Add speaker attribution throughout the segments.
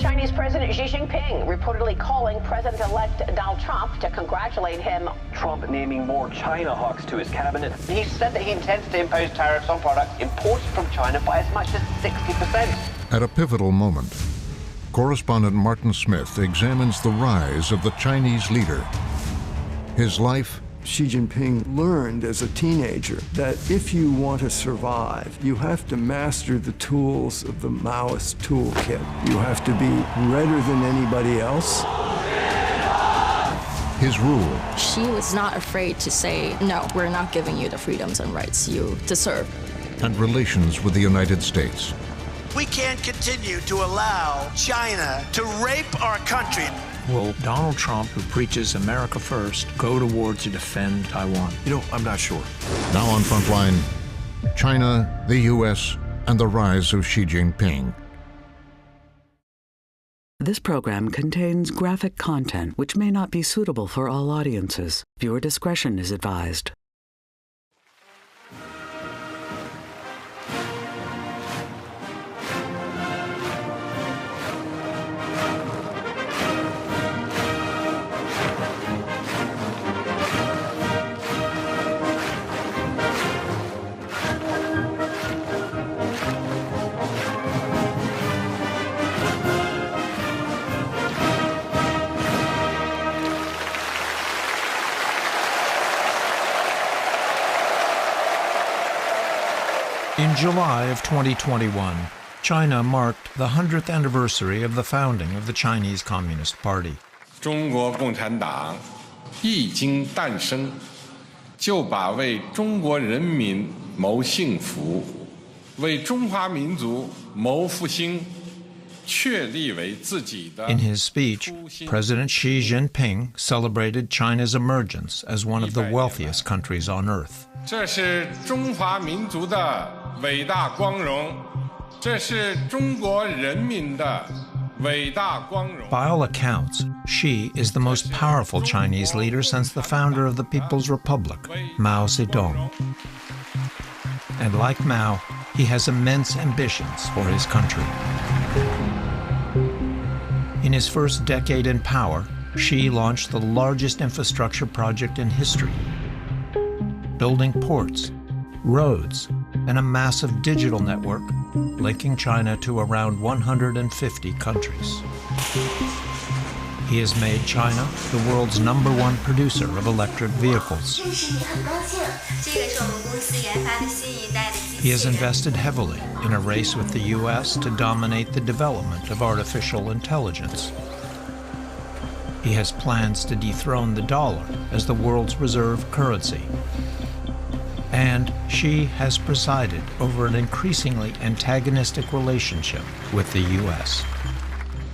Speaker 1: Chinese President Xi Jinping reportedly calling President-elect Donald Trump to congratulate him.
Speaker 2: Trump naming more China hawks to his cabinet. He said that he intends to impose tariffs on products imported from China by as much as 60%.
Speaker 3: At a pivotal moment, correspondent Martin Smith examines the rise of the Chinese leader. His life.
Speaker 4: Xi Jinping learned as a teenager that if you want to survive, you have to master the tools of the Maoist toolkit. You have to be redder than anybody else.
Speaker 3: His rule.
Speaker 5: Xi was not afraid to say, no, we're not giving you the freedoms and rights you deserve.
Speaker 3: And relations with the United States.
Speaker 6: We can't continue to allow China to rape our country.
Speaker 7: Will Donald Trump, who preaches America first, go to war to defend Taiwan?
Speaker 8: You know, I'm not sure.
Speaker 3: Now on Frontline, China, the U.S., and the rise of Xi Jinping.
Speaker 9: This program contains graphic content which may not be suitable for all audiences. Viewer discretion is advised.
Speaker 7: In July of 2021, China marked the 100th anniversary of the founding of the Chinese Communist Party.
Speaker 10: 中国共产党一经诞生，就把为中国人民谋幸福、为中华民族谋复兴确立为自己的。
Speaker 7: In his speech, President Xi Jinping celebrated China's emergence as one of the wealthiest countries on earth.
Speaker 10: 这是中华民族的伟大光荣，这是中国人民的伟大光荣。
Speaker 7: By all accounts, Xi is the most powerful Chinese leader since the founder of the People's Republic, Mao Zedong. And like Mao, he has immense ambitions for his country. In his first decade in power, Xi launched the largest infrastructure project in history, building ports, roads, and a massive digital network linking China to around 150 countries. He has made China the world's #1 producer of electric vehicles. He has invested heavily in a race with the U.S. to dominate the development of artificial intelligence. He has plans to dethrone the dollar as the world's reserve currency. And Xi has presided over an increasingly antagonistic relationship with the U.S.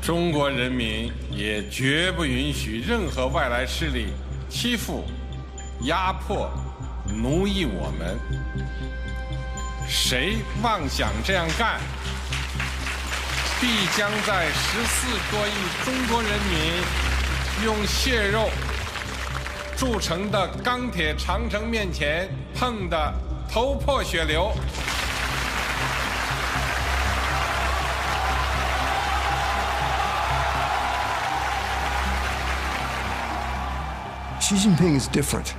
Speaker 10: 中国人民也绝不允许任何外来势力欺负、压迫、奴役我们。谁妄想这样干，必将在14多亿中国人民用血肉铸成的钢铁长城面前碰得头破血流。
Speaker 4: Xi Jinping is different.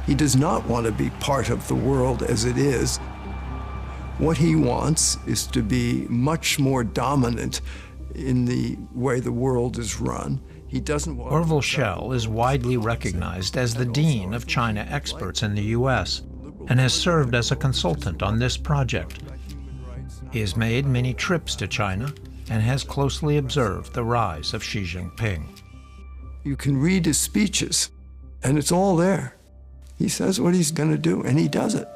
Speaker 4: He does not want to be part of the world as it is. What he wants is to be much more dominant in the way the world is run. He doesn't want.
Speaker 7: Orville Schell is widely recognized as the dean of China experts in the U.S. and has served as a consultant on this project. He has made many trips to China and has closely observed the rise of Xi Jinping.
Speaker 4: You can read his speeches, and it's all there. He says what he's going to do, and he does it.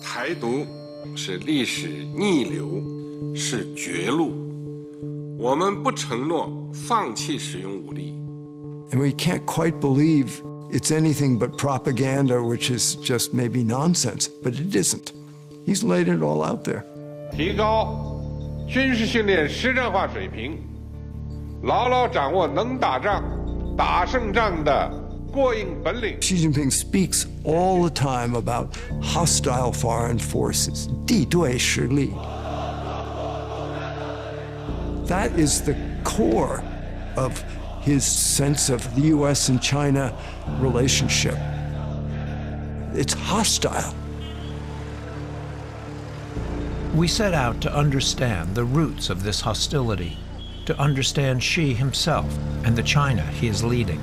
Speaker 10: 台独是历史逆流，是绝路。我们不承诺放弃使用武力。
Speaker 4: And we can't quite believe it's anything but propaganda, which is just maybe nonsense, but it isn't. He's laid it all out there.
Speaker 10: 提高军事训练实战化水平，牢牢掌握能打仗、打胜仗的过硬本领。
Speaker 4: Xi Jinping speaks all the time about hostile foreign forces, 敌对势力. That is the core of his sense of the U.S. and China relationship. It's hostile.
Speaker 7: We set out to understand the roots of this hostility, to understand Xi himself and the China he is leading.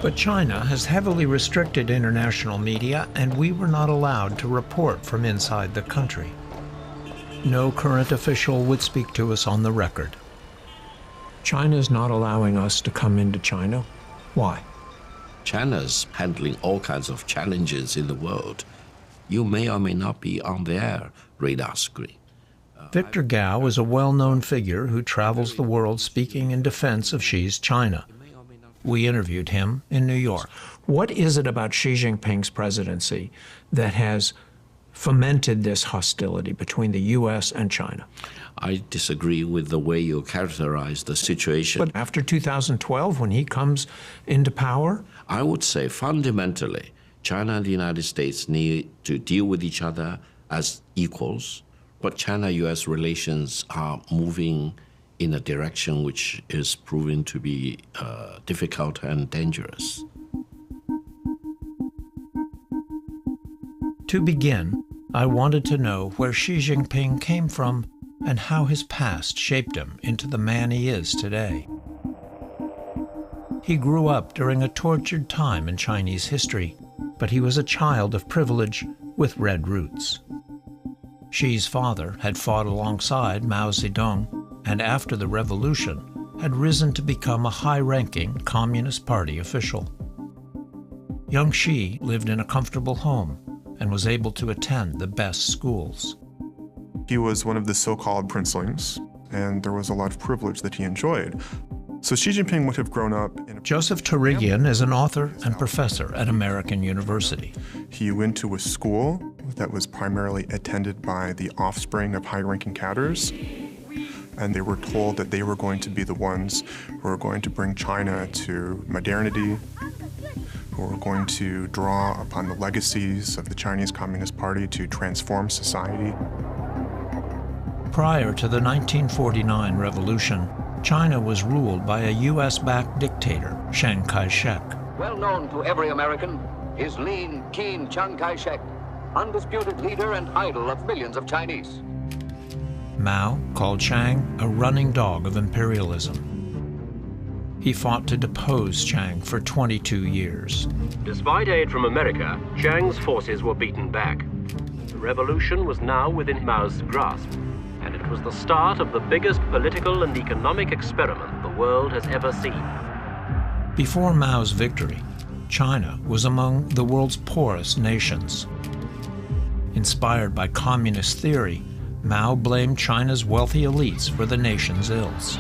Speaker 7: But China has heavily restricted international media, and we were not allowed to report from inside the country. No current official would speak to us on the record.
Speaker 8: China is not allowing us to come into China. Why?
Speaker 11: China's handling all kinds of challenges in the world. You may or may not be on their radar screen.
Speaker 7: Victor Gao is a well-known figure who travels the world speaking in defense of Xi's China. We interviewed him in New York.
Speaker 8: What is it about Xi Jinping's presidency that has fomented this hostility between the U.S. and China?
Speaker 11: I disagree with the way you characterize the situation.
Speaker 8: But after 2012, when he comes into power?
Speaker 11: I would say fundamentally, China and the United States need to deal with each other as equals, but China-U.S. relations are moving in a direction which is proving to be difficult and dangerous.
Speaker 7: To begin, I wanted to know where Xi Jinping came from and how his past shaped him into the man he is today. He grew up during a tortured time in Chinese history, but he was a child of privilege with red roots. Xi's father had fought alongside Mao Zedong, and after the revolution had risen to become a high-ranking Communist Party official. Young Xi lived in a comfortable home and was able to attend the best schools.
Speaker 12: He was one of the so-called princelings, and there was a lot of privilege that he enjoyed. So Xi Jinping would have grown up in a...
Speaker 7: Joseph Turigian is an author and professor at American University.
Speaker 12: He went to a school that was primarily attended by the offspring of high-ranking cadres, and they were told that they were going to be the ones who were going to bring China to modernity, who were going to draw upon the legacies of the Chinese Communist Party to transform society.
Speaker 7: Prior to the 1949 revolution, China was ruled by a U.S.-backed dictator, Chiang Kai-shek.
Speaker 13: Well known to every American is lean, keen Chiang Kai-shek, undisputed leader and idol of millions of Chinese.
Speaker 7: Mao called Chiang a running dog of imperialism. He fought to depose Chiang for 22 years.
Speaker 14: Despite aid from America, Chiang's forces were beaten back. The revolution was now within Mao's grasp, and it was the start of the biggest political and economic experiment the world has ever seen.
Speaker 7: Before Mao's victory, China was among the world's poorest nations. Inspired by communist theory, Mao blamed China's wealthy elites for the nation's ills.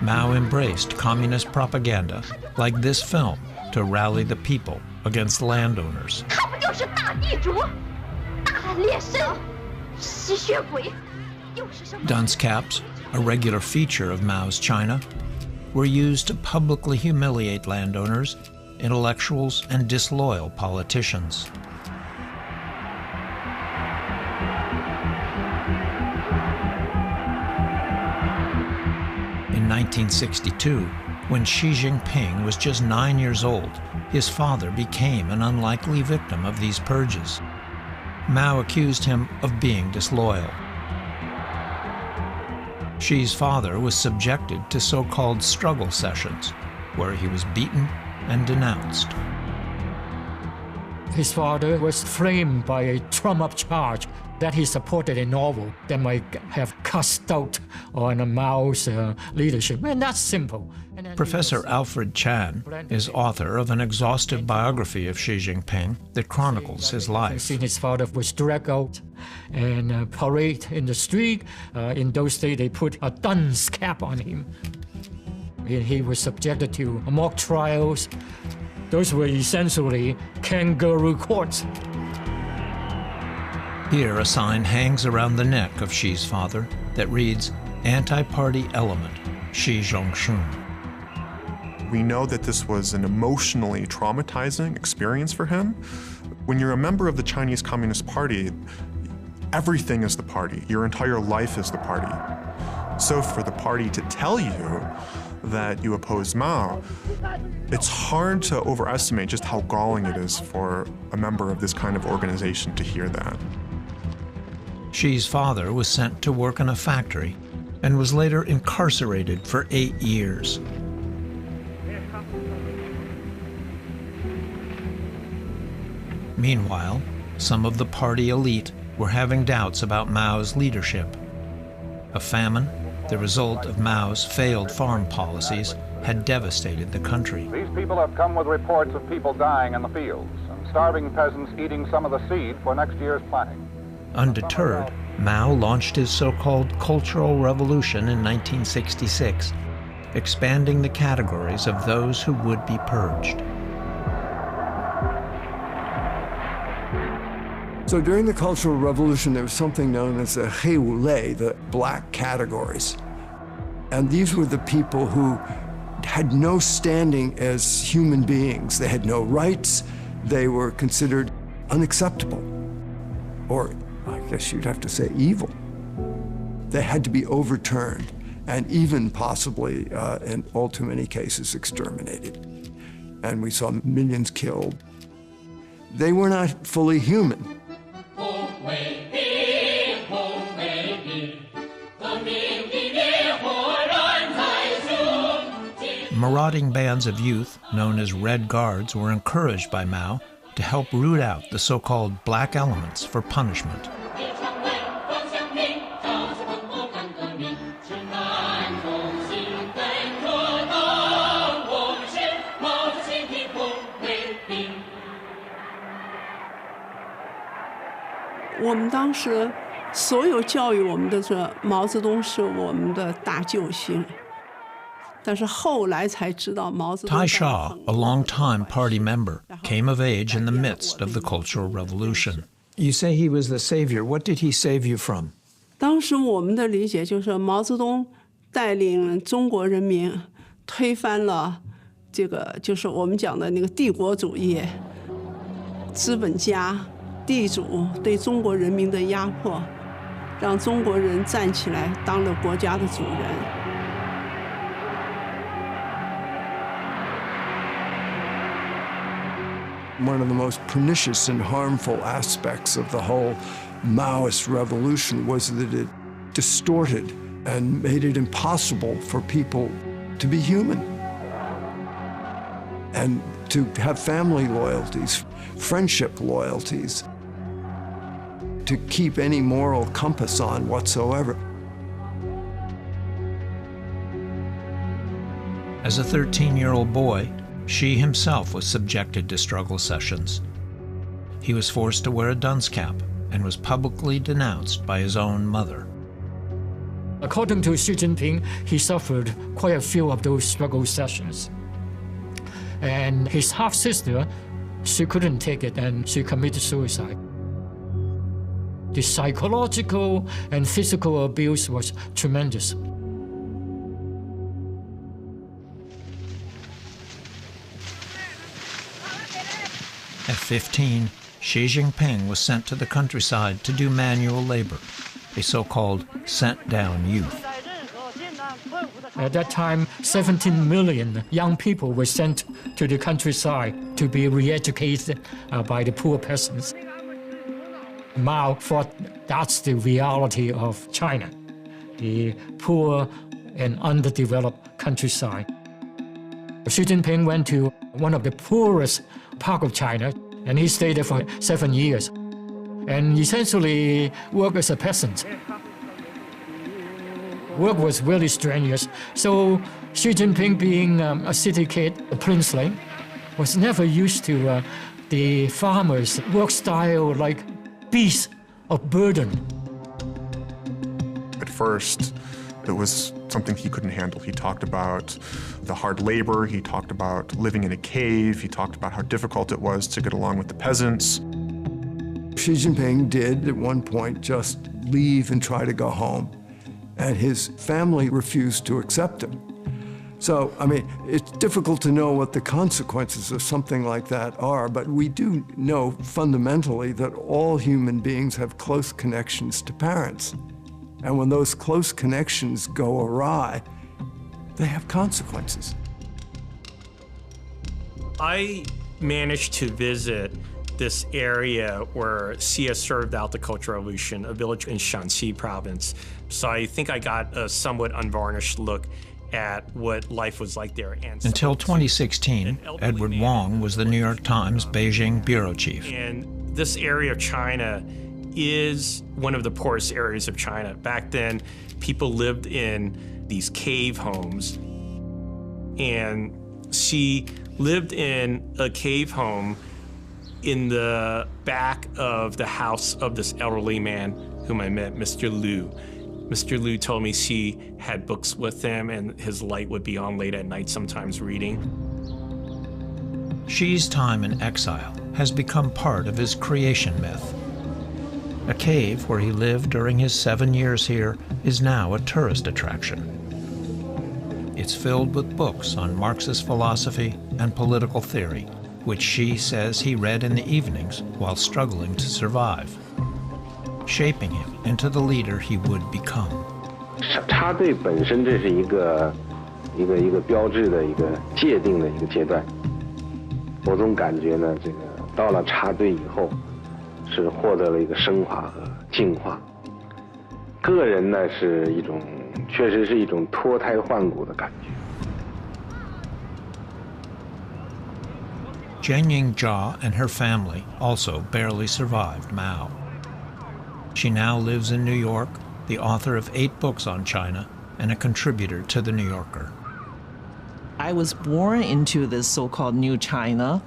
Speaker 7: Mao embraced communist propaganda like this film to rally the people against landowners. Dunce caps, a regular feature of Mao's China, were used to publicly humiliate landowners, intellectuals, and disloyal politicians. In 1962, when Xi Jinping was just 9 years old, his father became an unlikely victim of these purges. Mao accused him of being disloyal. Xi's father was subjected to so-called struggle sessions, where he was beaten and denounced.
Speaker 15: His father was framed by a trump-up charge that he supported a novel that might have cast doubt on Mao's leadership, and that's simple.
Speaker 7: Professor Alfred Chan is author of an exhaustive biography of Xi Jinping that chronicles his life.
Speaker 15: His father was dragged out and paraded in the street. In those days, they put a dunce cap on him. He was subjected to mock trials. Those were essentially kangaroo courts.
Speaker 7: Here, a sign hangs around the neck of Xi's father that reads, "Anti-Party Element, Xi Zhongxun."
Speaker 12: We know that this was an emotionally traumatizing experience for him, When you're a member of the Chinese Communist Party, everything is the party. Your entire life is the party. So for the party to tell you that you oppose Mao, it's hard to overestimate just how galling it is for a member of this kind of organization to hear that.
Speaker 7: Xi's father was sent to work in a factory and was later incarcerated for 8 years. Meanwhile, some of the party elite were having doubts about Mao's leadership. A famine, the result of Mao's failed farm policies, had devastated the country.
Speaker 16: These people have come with reports of people dying in the fields and starving peasants eating some of the seed for next year's planting.
Speaker 7: Undeterred, Mao launched his so-called Cultural Revolution in 1966, expanding the categories of those who would be purged.
Speaker 4: So during the Cultural Revolution, there was something known as the He Wu Lei, the black categories. And these were the people who had no standing as human beings. They had no rights. They were considered unacceptable, or I guess you'd have to say evil. They had to be overturned and even possibly, in all too many cases, exterminated. And we saw millions killed. They were not fully human.
Speaker 7: Marauding bands of youth, known as Red Guards, were encouraged by Mao to help root out the so-called black elements for punishment. Tai Sha, a long-time party member, came of age in the midst of the Cultural Revolution.
Speaker 8: You say he was the savior. What did he save you from?
Speaker 17: 当时我们的理解就是毛泽东带领中国人民推翻了这个就是我们讲的那个帝国主义、资本家、地主对中国人民的压迫，让中国人站起来当了国家的主人。
Speaker 4: One of the most pernicious and harmful aspects of the whole Maoist revolution was that it distorted and made it impossible for people to be human and to have family loyalties, friendship loyalties, to keep any moral compass on whatsoever.
Speaker 7: As a 13-year-old boy, Xi himself was subjected to struggle sessions. He was forced to wear a dunce cap and was publicly denounced by his own mother.
Speaker 15: According to Xi Jinping, he suffered quite a few of those struggle sessions. And his half-sister, she couldn't take it and she committed suicide. The psychological and physical abuse was tremendous.
Speaker 7: At 15, Xi Jinping was sent to the countryside to do manual labor, a so-called sent-down youth.
Speaker 15: At that time, 17 million young people were sent to the countryside to be re-educated by the poor peasants. Mao thought that's the reality of China, the poor and underdeveloped countryside. Xi Jinping went to one of the poorest part of China, and he stayed there for 7 years, and essentially worked as a peasant. Work was really strenuous, so Xi Jinping, being a city kid, a princeling, was never used to the farmers' work style like beasts of burden.
Speaker 12: At first, it was something he couldn't handle. He talked about the hard labor, he talked about living in a cave, he talked about how difficult it was to get along with the peasants.
Speaker 4: Xi Jinping did, at one point, just leave and try to go home, and his family refused to accept him. So, I mean, it's difficult to know what the consequences of something like that are, but we do know fundamentally that all human beings have close connections to parents. And when those close connections go awry, they have consequences.
Speaker 18: I managed to visit this area where Xia served out the Cultural Revolution, a village in Shanxi province. So I think I got a somewhat unvarnished look at what life was like there.
Speaker 7: Until 2016, Edward Wong was the New York Times Beijing bureau chief.
Speaker 18: And this area of China is one of the poorest areas of China. Back then, people lived in these cave homes, and she lived in a cave home in the back of the house of this elderly man whom I met, Mr. Liu. Mr. Liu told me she had books with him and his light would be on late at night, sometimes reading.
Speaker 7: Xi's time in exile has become part of his creation myth. A cave where he lived during his 7 years here is now a tourist attraction. It's filled with books on Marxist philosophy and political theory, which Xi says he read in the evenings while struggling to survive, shaping him into the leader he would become.
Speaker 19: 插队本身这是一个标志的一个界定的一个阶段。我总感觉呢，这个到了插队以后，是获得了一个升华和进化。个人呢是一种，确实是一种脱胎换骨的感觉。
Speaker 7: Jianying Jia and her family also barely survived Mao. She now lives in New York, the author of 8 books on China, and a contributor to The New Yorker.
Speaker 20: I was born into this so-called New China,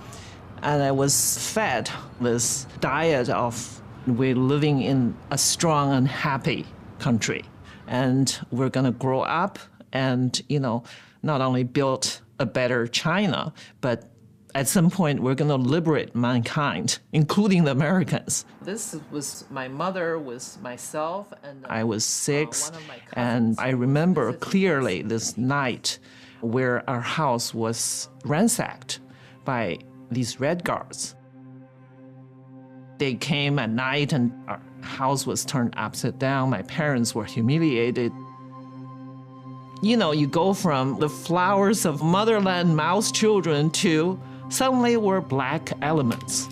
Speaker 20: and I was fed this diet of we're living in a strong and happy country, and we're going to grow up and, you know, not only build a better China, but at some point, we're going to liberate mankind, including the Americans. This was my mother, was myself, and I was 6, and I remember clearly this night where our house was ransacked by these Red Guards. They came at night, and our house was turned upside down. My parents were humiliated. You know, you go from the flowers of motherland, Mao's children, to suddenly we're black elements.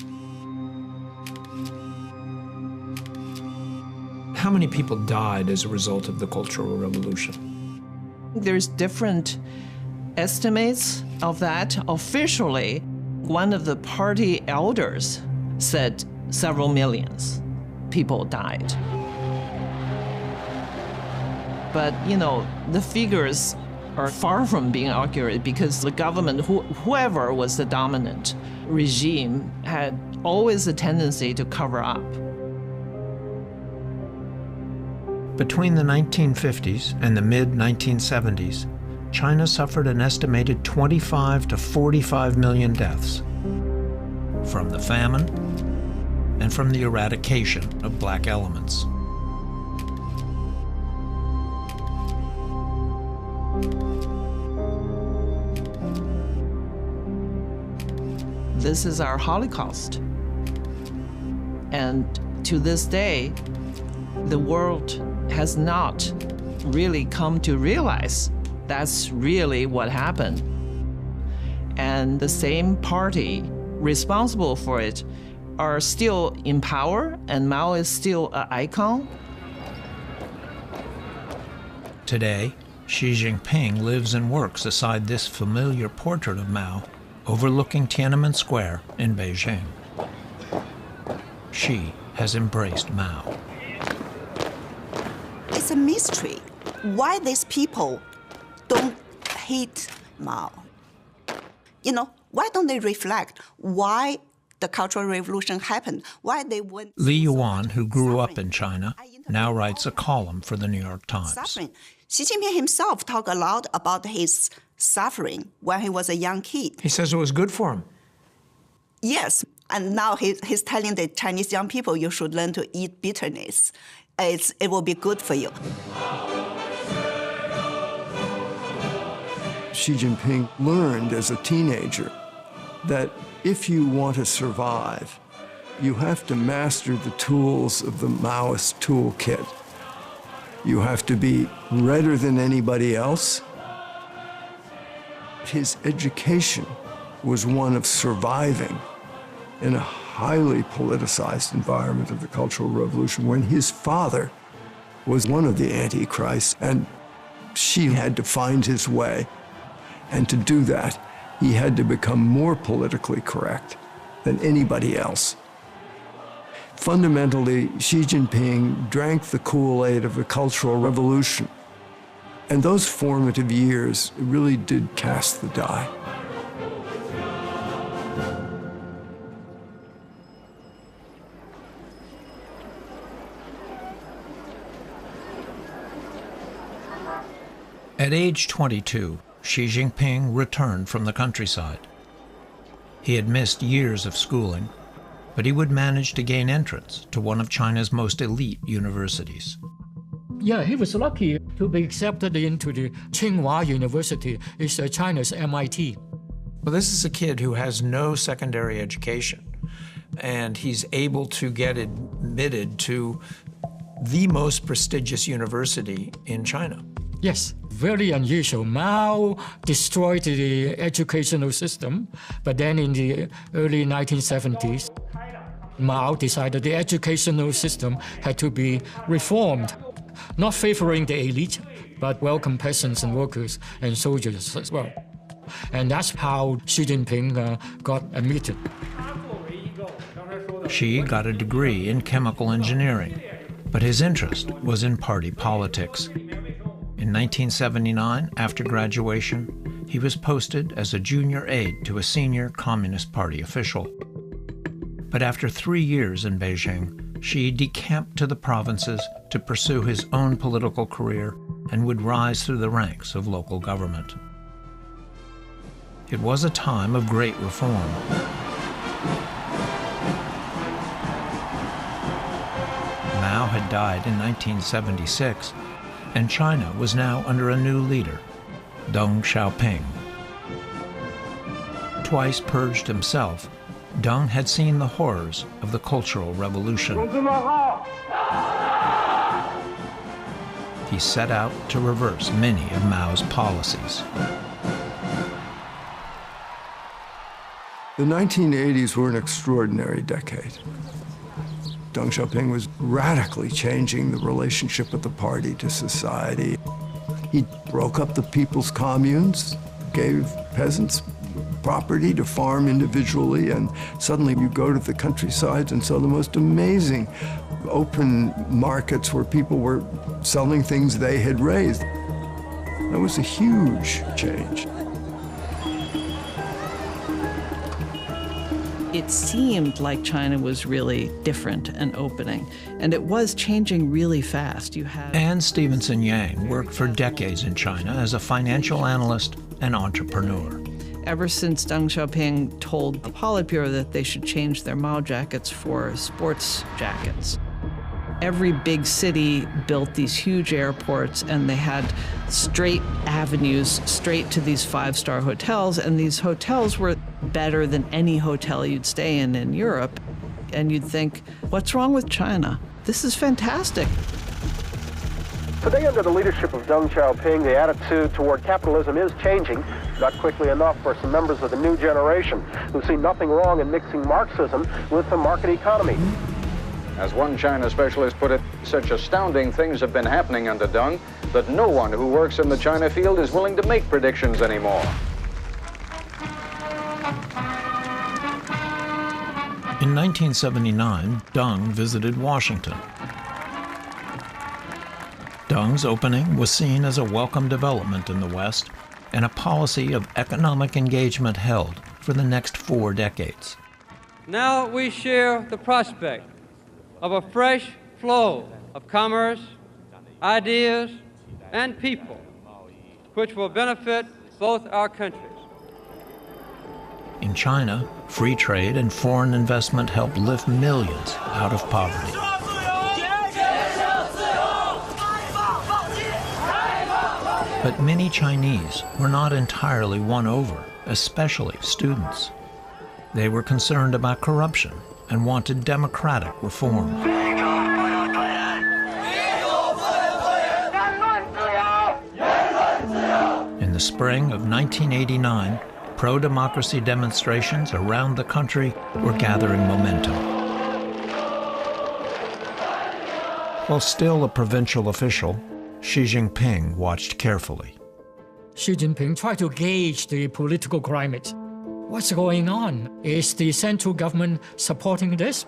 Speaker 8: How many people died as a result of the Cultural Revolution?
Speaker 20: There's different estimates of that. Officially, one of the party elders said several millions people died. But, you know, the figures are far from being accurate because the government, whoever was the dominant regime, had always a tendency to cover up.
Speaker 7: Between the 1950s and the mid-1970s, China suffered an estimated 25 to 45 million deaths from the famine and from the eradication of black elements.
Speaker 20: This is our Holocaust. And to this day, the world has not really come to realize that's really what happened. And the same party responsible for it are still in power, and Mao is still an icon.
Speaker 7: Today, Xi Jinping lives and works beside this familiar portrait of Mao, overlooking Tiananmen Square in Beijing. Xi has embraced Mao.
Speaker 21: It's a mystery why these people don't hate Mao. You know, why don't they reflect why the Cultural Revolution happened, why they went...
Speaker 7: Li Yuan, who grew up in China, now writes a column for the New York Times.
Speaker 21: Suffering. Xi Jinping himself talked a lot about his suffering when he was a young kid.
Speaker 8: He says it was good for him.
Speaker 21: Yes, and now he's telling the Chinese young people, you should learn to eat bitterness. It will be good for you.
Speaker 4: Xi Jinping learned as a teenager that if you want to survive, you have to master the tools of the Maoist toolkit. You have to be redder than anybody else. His education was one of surviving in a highly politicized environment of the Cultural Revolution when his father was one of the antichrists, and Xi had to find his way. And to do that, he had to become more politically correct than anybody else. Fundamentally, Xi Jinping drank the Kool-Aid of the Cultural Revolution. And those formative years really did cast the die.
Speaker 7: At age 22, Xi Jinping returned from the countryside. He had missed years of schooling, but he would manage to gain entrance to one of China's most elite universities.
Speaker 15: Yeah, he was lucky to be accepted into the Tsinghua University. It's China's MIT.
Speaker 7: Well, this is a kid who has no secondary education, and he's able to get admitted to the most prestigious university in China.
Speaker 15: Yes, very unusual. Mao destroyed the educational system, but then in the early 1970s, Mao decided the educational system had to be reformed, not favoring the elite, but welcome peasants and workers and soldiers as well. And that's how Xi Jinping got admitted.
Speaker 7: Xi got a degree in chemical engineering, but his interest was in party politics. In 1979, after graduation, he was posted as a junior aide to a senior Communist Party official. But after 3 years in Beijing, Xi decamped to the provinces to pursue his own political career and would rise through the ranks of local government. It was a time of great reform. Mao had died in 1976, and China was now under a new leader, Deng Xiaoping. Twice purged himself, Deng had seen the horrors of the Cultural Revolution. He set out to reverse many of Mao's policies.
Speaker 4: The 1980s were an extraordinary decade. Deng Xiaoping was radically changing the relationship of the party to society. He broke up the people's communes, gave peasants property to farm individually, and suddenly you go to the countryside and saw the most amazing open markets where people were selling things they had raised. That was a huge change.
Speaker 20: It seemed like China was really different and opening, and it was changing really fast.
Speaker 7: Anne Stevenson Yang worked for decades in China as a financial analyst and entrepreneur.
Speaker 20: Ever since Deng Xiaoping told the Politburo that they should change their Mao jackets for sports jackets, every big city built these huge airports, and they had straight avenues straight to these five-star hotels, and these hotels were better than any hotel you'd stay in Europe. And you'd think, what's wrong with China? This is fantastic.
Speaker 1: Today, under the leadership of Deng Xiaoping, the attitude toward capitalism is changing, not quickly enough for some members of the new generation who see nothing wrong in mixing Marxism with the market economy.
Speaker 16: As one China specialist put it, such astounding things have been happening under Deng that no one who works in the China field is willing to make predictions anymore.
Speaker 7: In 1979, Deng visited Washington. Deng's opening was seen as a welcome development in the West and a policy of economic engagement held for the next 4 decades.
Speaker 22: Now we share the prospect of a fresh flow of commerce, ideas, and people, which will benefit both our countries.
Speaker 7: In China, free trade and foreign investment helped lift millions out of poverty. But many Chinese were not entirely won over, especially students. They were concerned about corruption and wanted democratic reform. In the spring of 1989, pro-democracy demonstrations around the country were gathering momentum. While still a provincial official, Xi Jinping watched carefully.
Speaker 15: Xi Jinping tried to gauge the political climate. What's going on? Is the central government supporting this?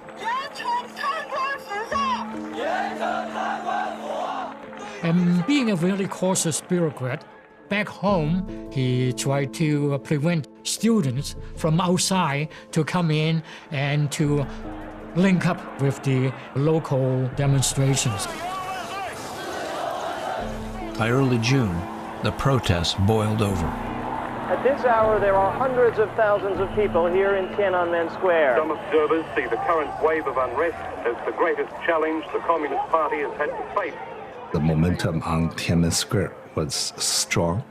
Speaker 15: And being a very cautious bureaucrat, back home, he tried to prevent students from outside to come in and to link up with the local demonstrations.
Speaker 7: By early June, the protests boiled over.
Speaker 2: At this hour, there are hundreds of thousands of people here in Tiananmen Square.
Speaker 5: Some observers see the current wave of unrest as the greatest challenge the Communist Party has had to face.
Speaker 23: The momentum on Tiananmen Square was strong.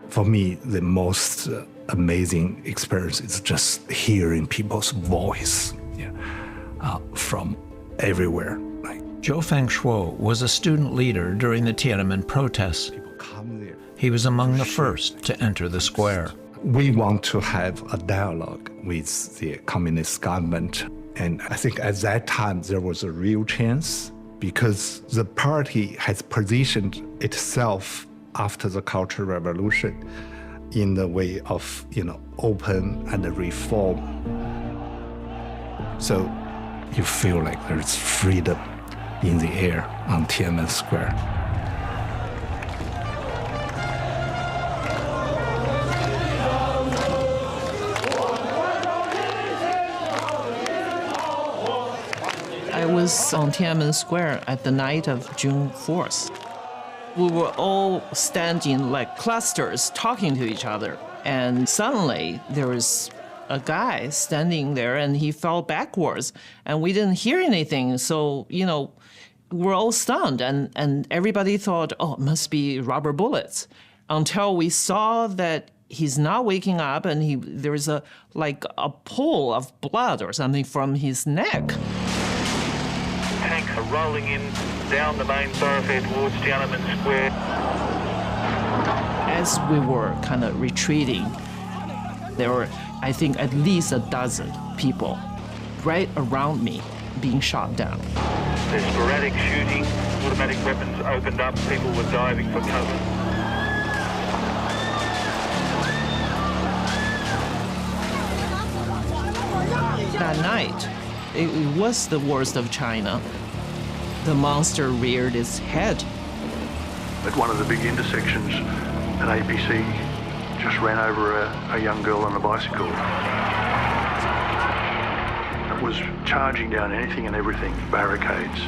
Speaker 23: For me, the most amazing experience is just hearing people's voice from everywhere.
Speaker 7: Zhou Fengshuo was a student leader during the Tiananmen protests. He was among the first to enter the square.
Speaker 23: We want to have a dialogue with the communist government. And I think at that time there was a real chance because the party has positioned itself after the Cultural Revolution in the way of, open and reform. So you feel like there's freedom in the air on Tiananmen Square.
Speaker 20: I was on Tiananmen Square at the night of June 4th. We were all standing like clusters talking to each other. And suddenly there was a guy standing there and he fell backwards and we didn't hear anything. So, we're all stunned and everybody thought, oh, it must be rubber bullets. Until we saw that he's not waking up and there's a pool of blood or something from his neck.
Speaker 5: Tanks are rolling in down the main thoroughfare towards Tiananmen Square.
Speaker 20: As we were kind of retreating, there were, I think, at least a dozen people right around me being shot down.
Speaker 5: There's sporadic shooting, automatic weapons opened up, people were diving for cover.
Speaker 20: That night, it was the worst of China. The monster reared its head.
Speaker 24: At one of the big intersections, an APC just ran over a young girl on a bicycle. It was charging down anything and everything, barricades,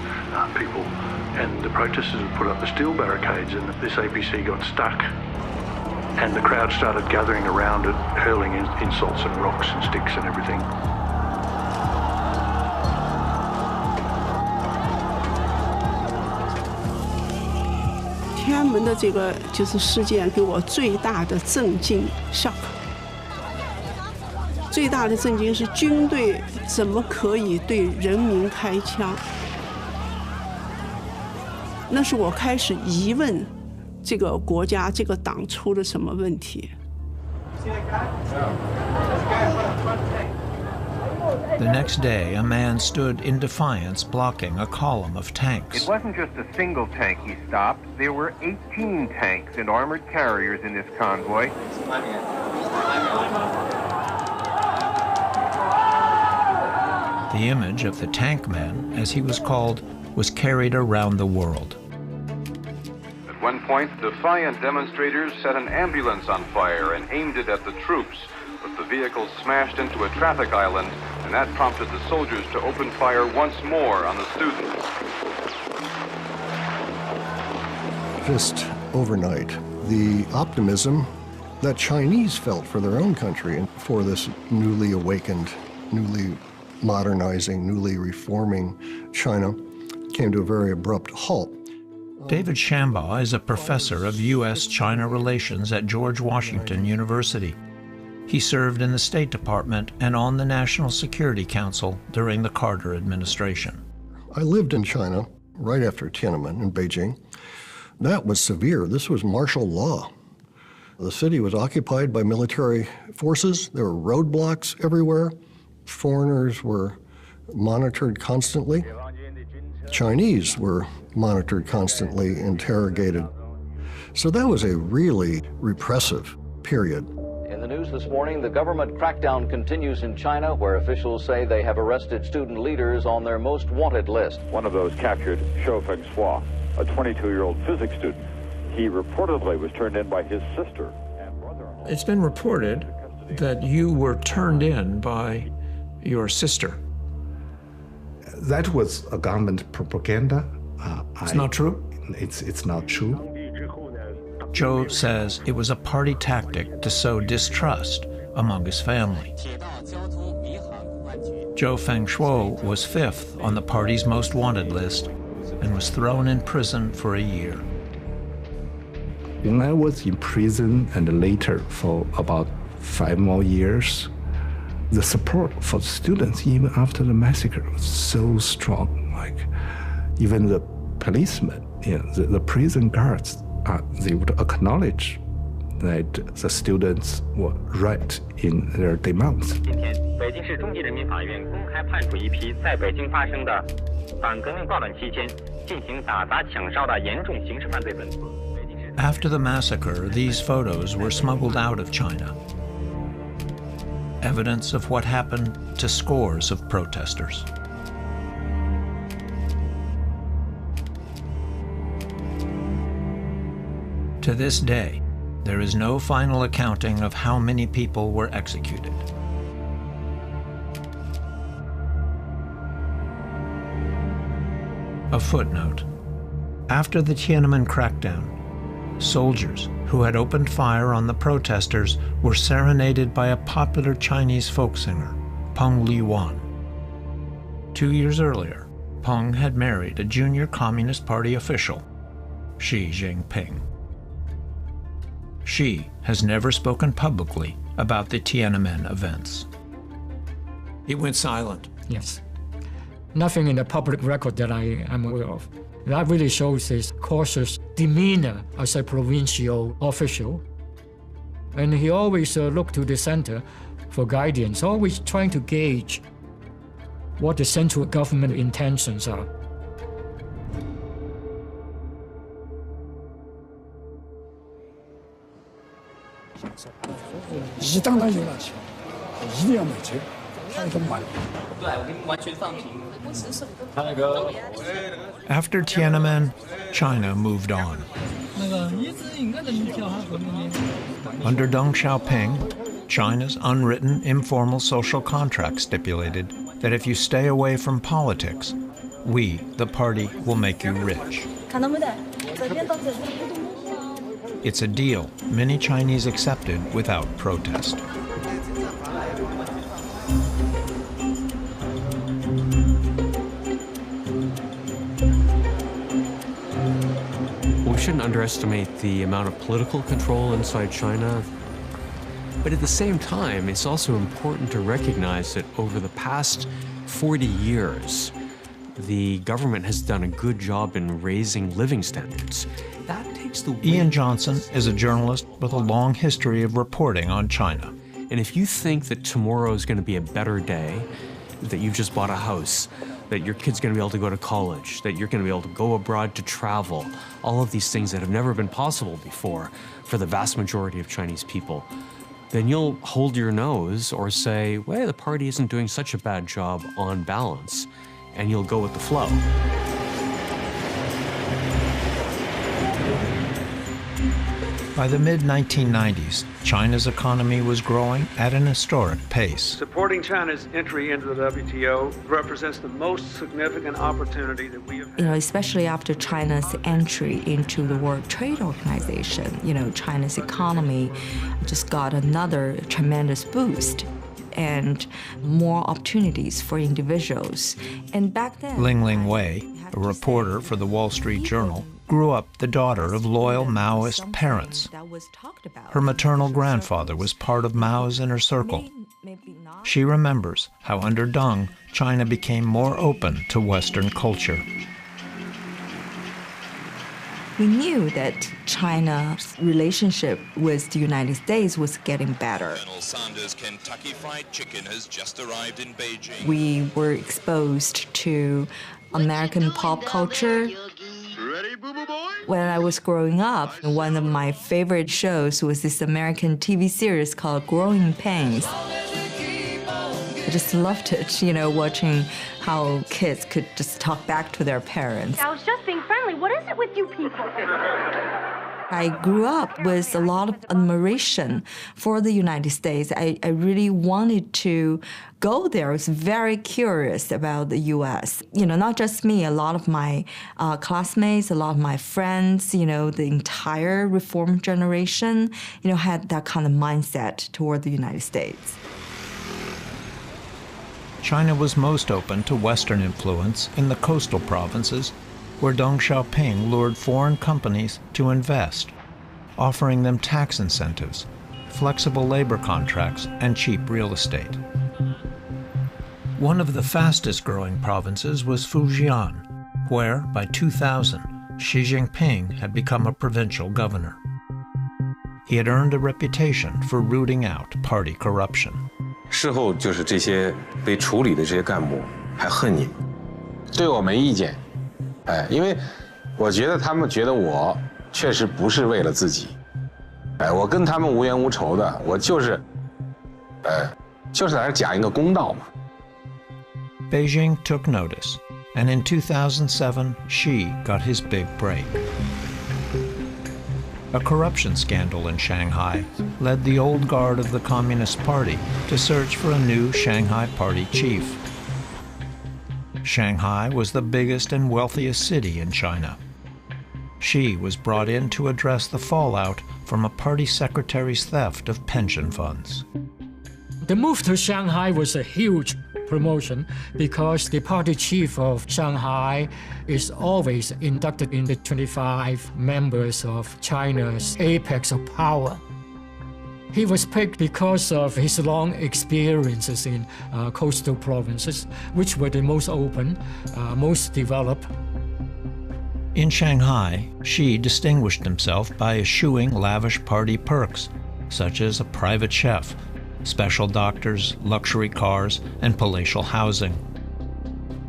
Speaker 24: people, and the protesters had put up the steel barricades and this APC got stuck. And the crowd started gathering around it, hurling insults and rocks and sticks and everything.
Speaker 17: 天安门的这个就是事件给我最大的震惊 shock。最大的震惊是军队怎么可以对人民开枪？那是我开始疑问这个国家、这个党出了什么问题。
Speaker 7: The next day, a man stood in defiance, blocking a column of tanks.
Speaker 25: It wasn't just a single tank he stopped. There were 18 tanks and armored carriers in this convoy.
Speaker 7: The image of the tank man, as he was called, was carried around the world.
Speaker 26: At one point, defiant demonstrators set an ambulance on fire and aimed it at the troops. But the vehicle smashed into a traffic island, and that prompted the soldiers to open fire once more on the students.
Speaker 27: Just overnight, the optimism that Chinese felt for their own country and for this newly awakened, newly modernizing, newly reforming China came to a very abrupt halt.
Speaker 7: David Shambaugh is a professor of U.S.-China relations at George Washington University. He served in the State Department and on the National Security Council during the Carter administration.
Speaker 27: I lived in China right after Tiananmen in Beijing. That was severe. This was martial law. The city was occupied by military forces. There were roadblocks everywhere. Foreigners were monitored constantly. Chinese were monitored constantly, interrogated. So that was a really repressive period.
Speaker 16: In the news this morning, the government crackdown continues in China, where officials say they have arrested student leaders on their most wanted list.
Speaker 3: One of those captured, Shou Fengshua, a 22-year-old physics student. He reportedly was turned in by his sister and brother-in-law.
Speaker 8: It's been reported that you were turned in by your sister.
Speaker 23: That was a government propaganda.
Speaker 8: It's not true?
Speaker 23: It's not true.
Speaker 7: Zhou says it was a party tactic to sow distrust among his family. Zhou Fengshuo was 5th on the party's most wanted list and was thrown in prison for a year.
Speaker 23: When I was in prison and later for about 5 more years, the support for students even after the massacre was so strong. Like even the policemen, the prison guards, they would acknowledge that the students were right in their demands.
Speaker 6: 今天，北京市中级人民法院公开判处一批在北京发生的反革命暴乱期间进行打砸抢烧的严重刑事犯罪分子。
Speaker 7: After the massacre, these photos were smuggled out of China. Evidence of what happened to scores of protesters. To this day, there is no final accounting of how many people were executed. A footnote. After the Tiananmen crackdown, soldiers who had opened fire on the protesters were serenaded by a popular Chinese folk singer, Peng Liyuan. 2 years earlier, Peng had married a junior Communist Party official, Xi Jinping. Xi has never spoken publicly about the Tiananmen events.
Speaker 8: He went silent.
Speaker 15: Yes. Nothing in the public record that I am aware of. That really shows his cautious demeanor as a provincial official. And he always looked to the center for guidance, always trying to gauge what the central government intentions are.
Speaker 7: After Tiananmen, China moved on. Under Deng Xiaoping, China's unwritten informal social contract stipulated that if you stay away from politics, we, the party, will make you rich. It's a deal many Chinese accepted without protest.
Speaker 9: We shouldn't underestimate the amount of political control inside China. But at the same time, it's also important to recognize that over the past 40 years, the government has done a good job in raising living standards. That takes the
Speaker 7: Ian Johnson is a journalist with a long history of reporting on China.
Speaker 9: And if you think that tomorrow is going to be a better day, that you've just bought a house, that your kid's going to be able to go to college, that you're going to be able to go abroad to travel, all of these things that have never been possible before for the vast majority of Chinese people, then you'll hold your nose or say, well, the party isn't doing such a bad job on balance, and you'll go with the flow.
Speaker 7: By the mid-1990s, China's economy was growing at an historic pace.
Speaker 10: Supporting China's entry into the WTO represents the most significant opportunity that we have had.
Speaker 11: Especially after China's entry into the World Trade Organization, China's economy just got another tremendous boost and more opportunities for individuals. And back then,
Speaker 7: Ling Wei, a reporter for the Wall Street Journal, grew up the daughter of loyal Maoist parents. Her maternal grandfather was part of Mao's inner circle. She remembers how under Deng, China became more open to Western culture.
Speaker 11: We knew that China's relationship with the United States was getting better.
Speaker 4: Colonel Sanders' Kentucky Fried Chicken has just arrived in Beijing.
Speaker 11: We were exposed to American pop culture. When I was growing up, one of my favorite shows was this American TV series called Growing Pains. I just loved it, watching how kids could just talk back to their parents.
Speaker 12: I was just being friendly. What is it with you people?
Speaker 11: I grew up with a lot of admiration for the United States. I really wanted to go there. I was very curious about the U.S. Not just me, a lot of my classmates, a lot of my friends, the entire Reform generation, had that kind of mindset toward the United States.
Speaker 7: China was most open to Western influence in the coastal provinces, where Deng Xiaoping lured foreign companies to invest, offering them tax incentives, flexible labor contracts, and cheap real estate. One of the fastest-growing provinces was Fujian, where, by 2000, Xi Jinping had become a provincial governor. He had earned a reputation for rooting out party corruption.
Speaker 13: 事后就是这些被处理的这些干部还恨你们，对我没意见，因为我觉得他们觉得我确实不是为了自己，我跟他们无冤无仇的，我就是在这讲一个公道嘛。
Speaker 7: Beijing took notice, and in 2007, Xi got his big break. A corruption scandal in Shanghai led the old guard of the Communist Party to search for a new Shanghai Party chief. Shanghai was the biggest and wealthiest city in China. Xi was brought in to address the fallout from a party secretary's theft of pension funds.
Speaker 15: The move to Shanghai was a huge promotion because the party chief of Shanghai is always inducted in the 25 members of China's apex of power. He was picked because of his long experiences in coastal provinces, which were the most open, most developed.
Speaker 7: In Shanghai, Xi distinguished himself by eschewing lavish party perks, such as a private chef, special doctors, luxury cars, and palatial housing.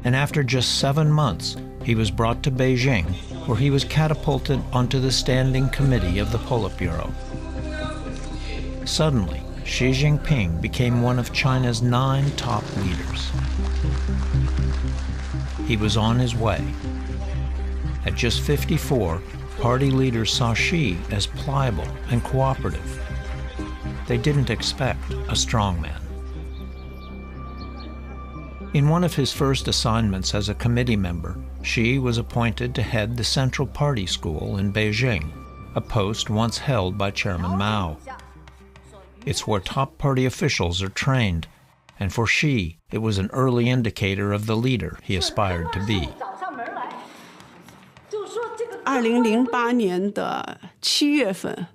Speaker 7: And after just 7 months, he was brought to Beijing, where he was catapulted onto the standing committee of the Politburo. Suddenly, Xi Jinping became one of China's 9 top leaders. He was on his way. At just 54, party leaders saw Xi as pliable and cooperative. They didn't expect a strongman. In one of his first assignments as a committee member, Xi was appointed to head the Central Party School in Beijing, a post once held by Chairman Mao. It's where top party officials are trained, and for Xi, it was an early indicator of the leader he aspired to be.
Speaker 17: 2008年的7月份，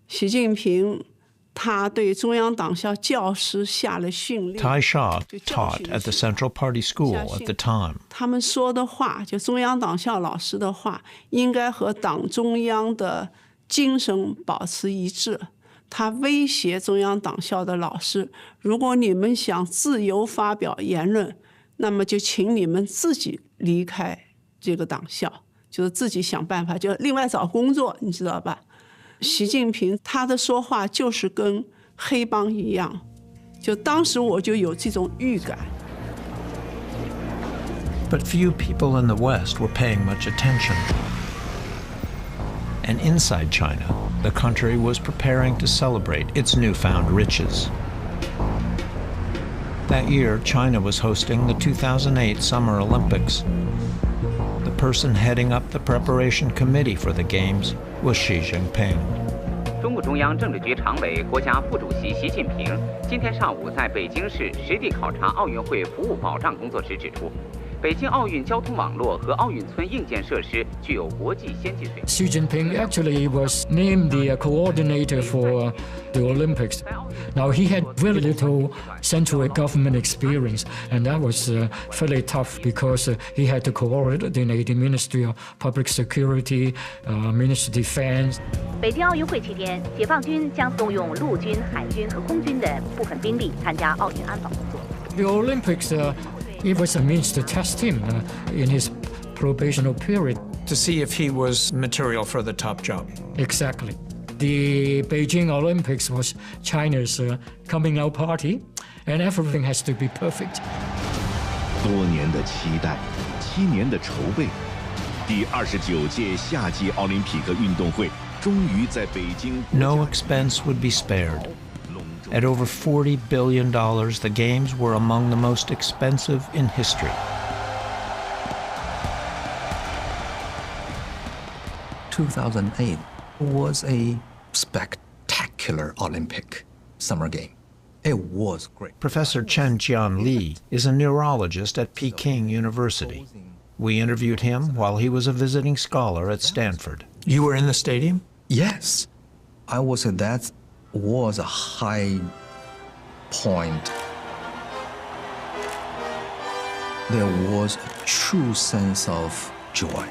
Speaker 17: 习近平他对中央党校教师下了训令。
Speaker 7: Tai Sha taught at the Central Party School at the time.
Speaker 17: 他们说的话，就中央党校老师的话，应该和党中央的精神保持一致。他威胁中央党校的老师，如果你们想自由发表言论，那么就请你们自己离开这个党校，就是自己想办法，就另外找工作，你知道吧？习近平他的说话就是跟黑帮一样，就当时我就有这种预感。
Speaker 7: But few people in the West were paying much attention. And inside China, the country was preparing to celebrate its newfound riches. That year, China was hosting the 2008 Summer Olympics. The person heading up the preparation committee for the Games was Xi Jinping.
Speaker 6: 中共中央政治局常委、国家副主席习近平今天上午在北京市实地考察奥运会服务保障工作时指出，北京奥运交通网络和奥运村硬件设施具有国际先进水平。
Speaker 15: Xi Jinping actually was named the coordinator for the Olympics. Now he had very little central government experience, and that was fairly tough because he had to coordinate the Ministry of Public Security, Ministry of Defense.
Speaker 12: 北京奥运会期间，解放军将动用陆军、海军和空军的部分兵力参加奥运安保工作。
Speaker 15: The Olympics, it was a means to test him in his probational period.
Speaker 8: To see if he was material for the top job.
Speaker 15: Exactly. The Beijing Olympics was China's coming out party, and everything has to be perfect.
Speaker 1: 多年的期待，7年的筹备，第29届夏季奥林匹克运动会终于在北京。
Speaker 7: No expense would be spared. At over $40 billion, the Games were among the most expensive in history.
Speaker 2: 2008 was a spectacular Olympic summer game. It was great.
Speaker 7: Professor Chen Jianli is a neurologist at Peking University. We interviewed him while he was a visiting scholar at Stanford.
Speaker 8: You were in the stadium?
Speaker 2: Yes. I would say that was a high point. There was a true sense of joy.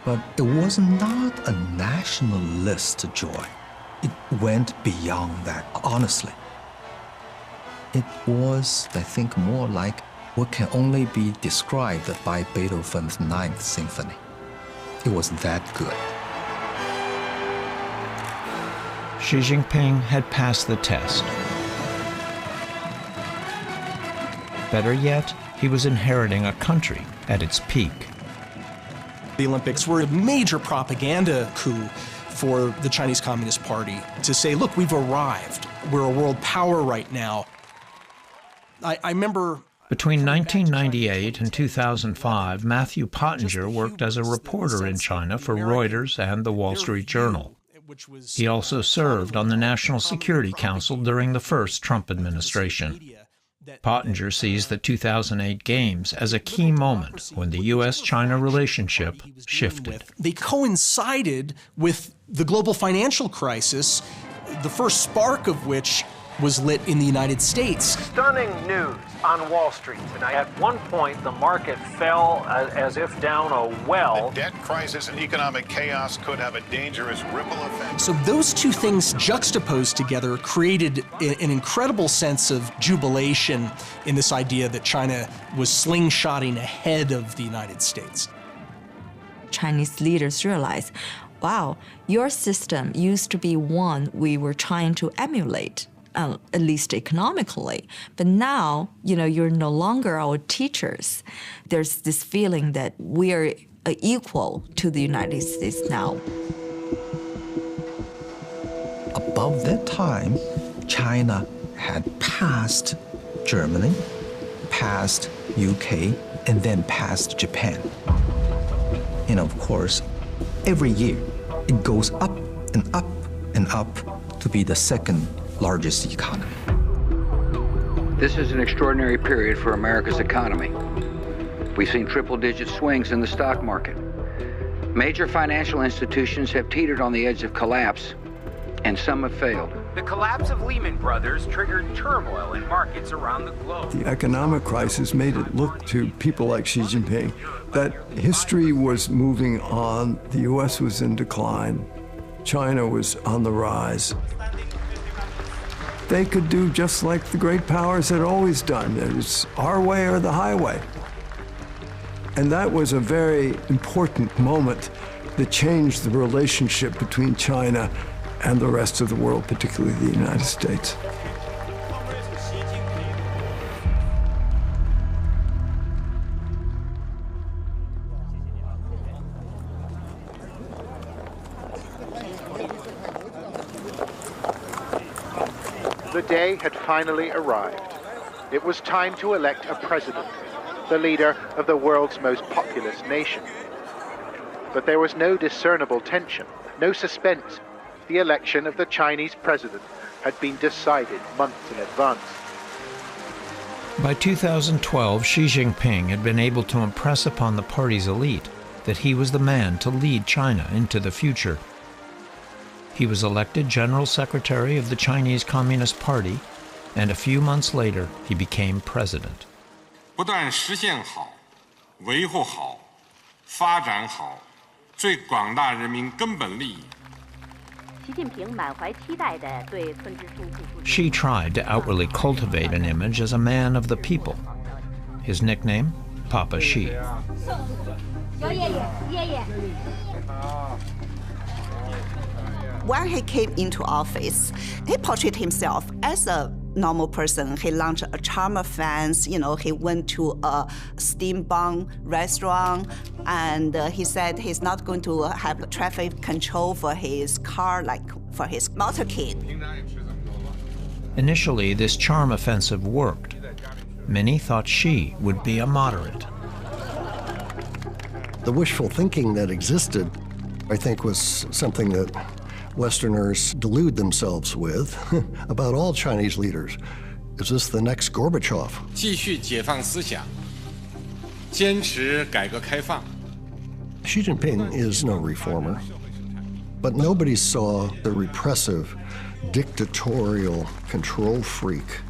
Speaker 2: But it was not a nationalist joy. It went beyond that, honestly. It was, I think, more like what can only be described by Beethoven's Ninth Symphony. It was that good.
Speaker 7: Xi Jinping had passed the test. Better yet, he was inheriting a country at its peak.
Speaker 14: The Olympics were a major propaganda coup for the Chinese Communist Party to say, look, we've arrived. We're a world power right now. I remember...
Speaker 7: Between 1998 and 2005, Matthew Pottinger worked as a reporter in China for Reuters and the Wall Street Journal. He also served on the National Security Council during the first Trump administration. Pottinger sees the 2008 Games as a key moment when the U.S.-China relationship shifted.
Speaker 14: They coincided with the global financial crisis, the first spark of which was lit in the United States.
Speaker 10: Stunning news on Wall Street tonight. At one point, the market fell as if down a well.
Speaker 18: The debt crisis and economic chaos could have a dangerous ripple effect.
Speaker 14: So those two things juxtaposed together created an incredible sense of jubilation in this idea that China was slingshotting ahead of the United States.
Speaker 11: Chinese leaders realized, wow, your system used to be one we were trying to emulate. At least economically. But now, you're no longer our teachers. There's this feeling that we are equal to the United States now.
Speaker 2: Above that time, China had passed Germany, passed UK, and then passed Japan. And of course, every year, it goes up and up and up to be the second largest economy.
Speaker 16: This is an extraordinary period for America's economy. We've seen triple-digit swings in the stock market. Major financial institutions have teetered on the edge of collapse, and some have failed.
Speaker 6: The collapse of Lehman Brothers triggered turmoil in markets around the globe.
Speaker 19: The economic crisis made it look to people like Xi Jinping that history was moving on, the U.S. was in decline, China was on the rise. They could do just like the great powers had always done. It's our way or the highway. And that was a very important moment that changed the relationship between China and the rest of the world, particularly the United States.
Speaker 21: The day had finally arrived. It was time to elect a president, the leader of the world's most populous nation. But there was no discernible tension, no suspense. The election of the Chinese president had been decided months in advance.
Speaker 7: By 2012, Xi Jinping had been able to impress upon the party's elite that he was the man to lead China into the future. He was elected General Secretary of the Chinese Communist Party, and a few months later, he became president.
Speaker 5: 不但实现好、维护好、发展好最广大人民根本利益。
Speaker 7: Xi tried to outwardly cultivate an image as a man of the people. His nickname, Papa Xi.
Speaker 20: When he came into office, he portrayed himself as a normal person. He launched a charm of fans. You know, he went to a steam bun restaurant, and he said he's not going to have traffic control for his car like for his motorcade.
Speaker 7: Initially, this charm offensive worked. Many thought Xi would be a moderate.
Speaker 22: The wishful thinking that existed, I think, was something that Westerners delude themselves with about all Chinese leaders. Is this the next Gorbachev?
Speaker 5: 继续解放思想，坚持改革开放。
Speaker 22: Xi Jinping is no reformer, but nobody saw the repressive, dictatorial, control freak,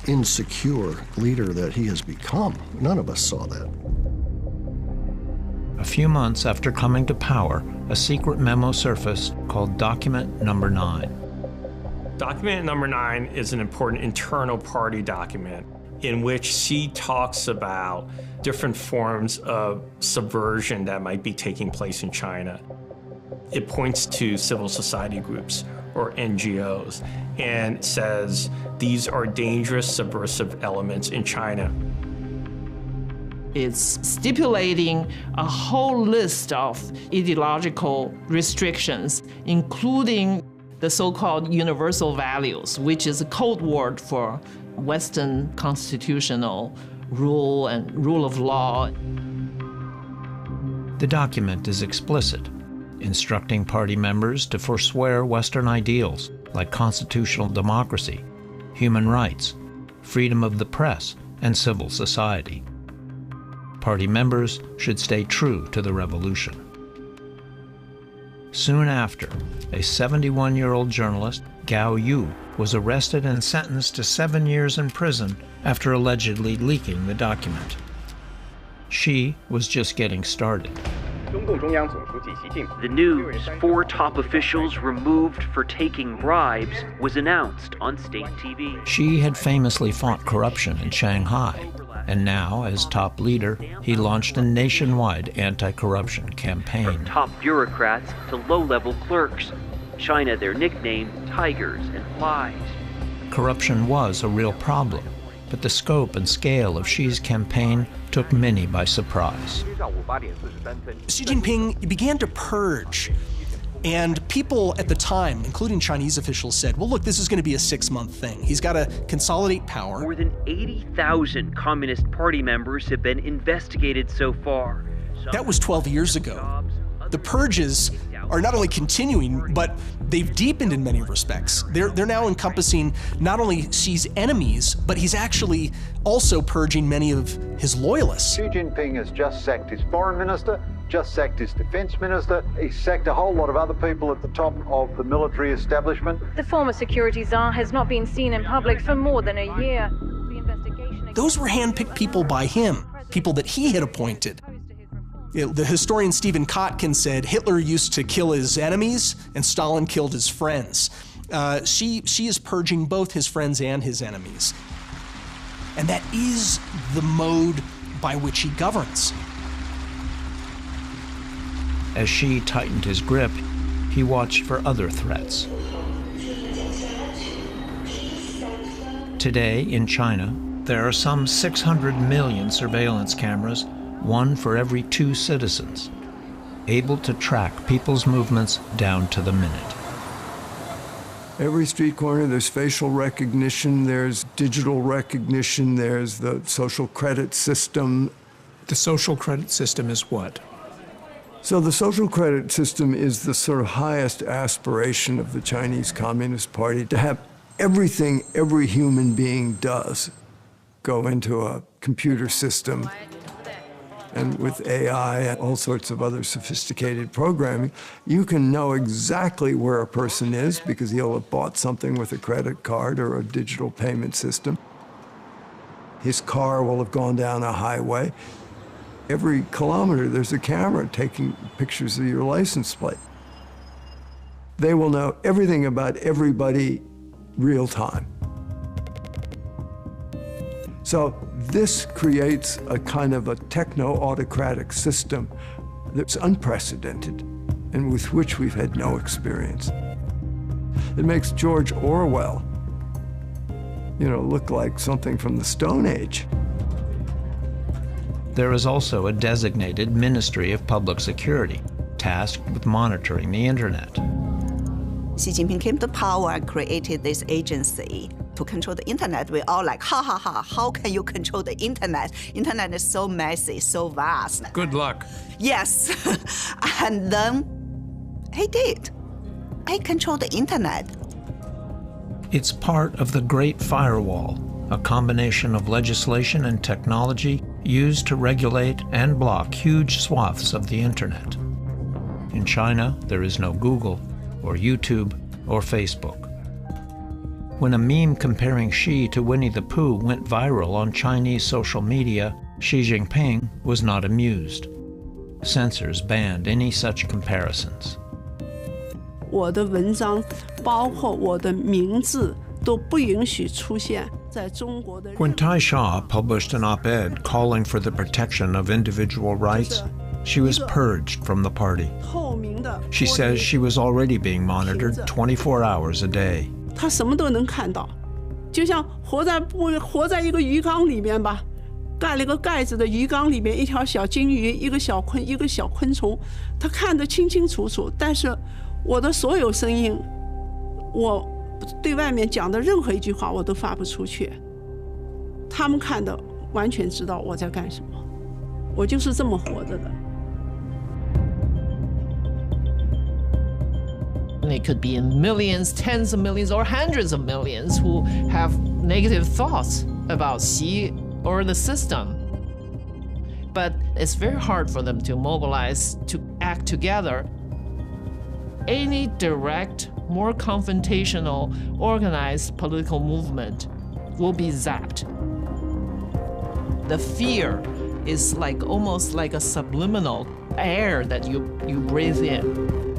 Speaker 22: insecure leader that he has become. None of us saw that.
Speaker 7: A few months after coming to power, a secret memo surfaced called Document Number 9.
Speaker 24: Document Number 9 is an important internal party document in which Xi talks about different forms of subversion that might be taking place in China. It points to civil society groups or NGOs and says these are dangerous subversive elements in China.
Speaker 25: It's stipulating a whole list of ideological restrictions, including the so-called universal values, which is a code word for Western constitutional rule and rule of law.
Speaker 7: The document is explicit, instructing party members to forswear Western ideals like constitutional democracy, human rights, freedom of the press, and civil society. Party members should stay true to the revolution. Soon after, a 71-year-old journalist, Gao Yu, was arrested and sentenced to 7 years in prison after allegedly leaking the document. Xi was just getting started.
Speaker 26: The news 4 top officials removed for taking bribes was announced on state TV.
Speaker 7: Xi had famously fought corruption in Shanghai, and now, as top leader, he launched a nationwide anti-corruption campaign.
Speaker 26: From top bureaucrats to low-level clerks, China their nickname tigers and flies.
Speaker 7: Corruption was a real problem, but the scope and scale of Xi's campaign took many by surprise.
Speaker 14: Xi Jinping began to purge, and people at the time, including Chinese officials, said, well, look, this is going to be a 6-month thing. He's got to consolidate power.
Speaker 26: More than 80,000 Communist Party members have been investigated so far.
Speaker 14: That was 12 years ago. The purges are not only continuing, but they've deepened in many respects. They're now encompassing not only Xi's enemies, but he's actually also purging many of his loyalists.
Speaker 21: Xi Jinping has just sacked his foreign minister, just sacked his defense minister. He sacked a whole lot of other people at the top of the military establishment.
Speaker 27: The former security czar has not been seen in public for more than a year.
Speaker 14: Those were handpicked people by him, people that he had appointed. The historian Stephen Kotkin said Hitler used to kill his enemies and Stalin killed his friends. Xi is purging both his friends and his enemies. And that is the mode by which he governs.
Speaker 7: As Xi tightened his grip, he watched for other threats. Today in China, there are some 600 million surveillance cameras, 1 for every 2 citizens, able to track people's movements down to the minute.
Speaker 19: Every street corner, there's facial recognition, there's digital recognition, there's the social credit system.
Speaker 8: The social credit system is what?
Speaker 19: So the social credit system is the sort of highest aspiration of the Chinese Communist Party, to have everything every human being does go into a computer system, and with AI and all sorts of other sophisticated programming, you can know exactly where a person is because he'll have bought something with a credit card or a digital payment system. His car will have gone down a highway. Every kilometer, there's a camera taking pictures of your license plate. They will know everything about everybody real time. So this creates a kind of a techno-autocratic system that's unprecedented and with which we've had no experience. It makes George Orwell, look like something from the Stone Age.
Speaker 7: There is also a designated Ministry of Public Security, tasked with monitoring the internet.
Speaker 20: Xi Jinping came to power and created this agency to control the internet. We're all like, ha ha ha, how can you control the internet? Internet is so messy, so vast.
Speaker 8: Good luck.
Speaker 20: Yes. And then he did. He controlled the internet.
Speaker 7: It's part of the Great Firewall, a combination of legislation and technology used to regulate and block huge swaths of the internet. In China, there is no Google, or YouTube, or Facebook. When a meme comparing Xi to Winnie the Pooh went viral on Chinese social media, Xi Jinping was not amused. Censors banned any such comparisons.
Speaker 3: 我的文章，包括我的名字，都不允许出现在中国的。
Speaker 7: When Tai Shaw published an op-ed calling for the protection of individual rights, she was purged from the party. She says she was already being monitored 24 hours a day.
Speaker 3: 他什么都能看到，就像活在一个鱼缸里面吧，盖了个盖子的鱼缸里面，一条小金鱼，一个小昆虫，他看得清清楚楚。但是我的所有声音，我对外面讲的任何一句话我都发不出去，他们看的完全知道我在干什么，我就是这么活着的。
Speaker 25: It could be in millions, tens of millions, or hundreds of millions who have negative thoughts about Xi or the system. But it's very hard for them to mobilize, to act together. Any direct, more confrontational, organized political movement will be zapped. The fear is almost like a subliminal air that you breathe in.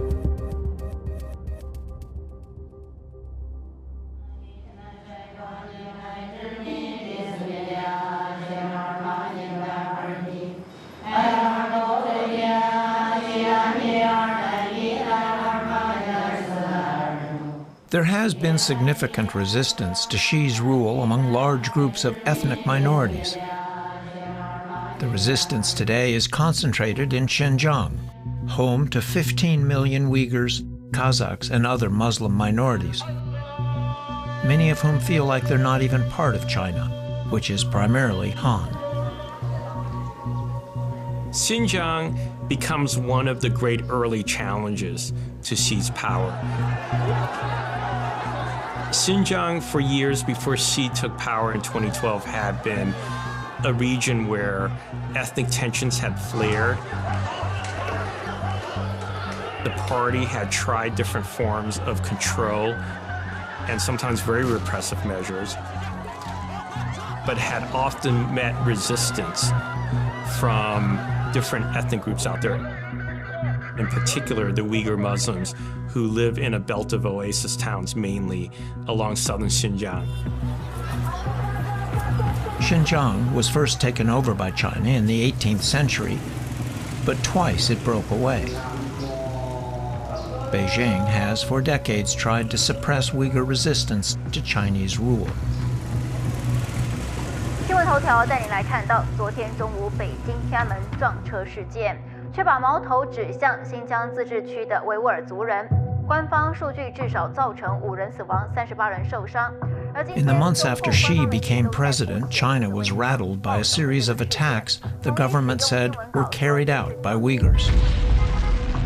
Speaker 7: There has been significant resistance to Xi's rule among large groups of ethnic minorities. The resistance today is concentrated in Xinjiang, home to 15 million Uyghurs, Kazakhs, and other Muslim minorities, many of whom feel like they're not even part of China, which is primarily Han.
Speaker 24: Xinjiang becomes one of the great early challenges to Xi's power. Xinjiang, for years before Xi took power in 2012, had been a region where ethnic tensions had flared. The party had tried different forms of control and sometimes very repressive measures, but had often met resistance from different ethnic groups out there, in particular the Uyghur Muslims who live in a belt of oasis towns mainly along southern Xinjiang.
Speaker 7: Xinjiang was first taken over by China in the 18th century, but twice it broke away. Beijing has for decades tried to suppress Uyghur resistance to Chinese rule.
Speaker 4: 新闻头条带您来看到，昨天中午北京天安门撞车事件，却把矛头指向新疆自治区的维吾尔族人。官方数据至少造成5人死亡，38人受伤。
Speaker 7: In the months after Xi became president, China was rattled by a series of attacks the government said were carried out by Uyghurs.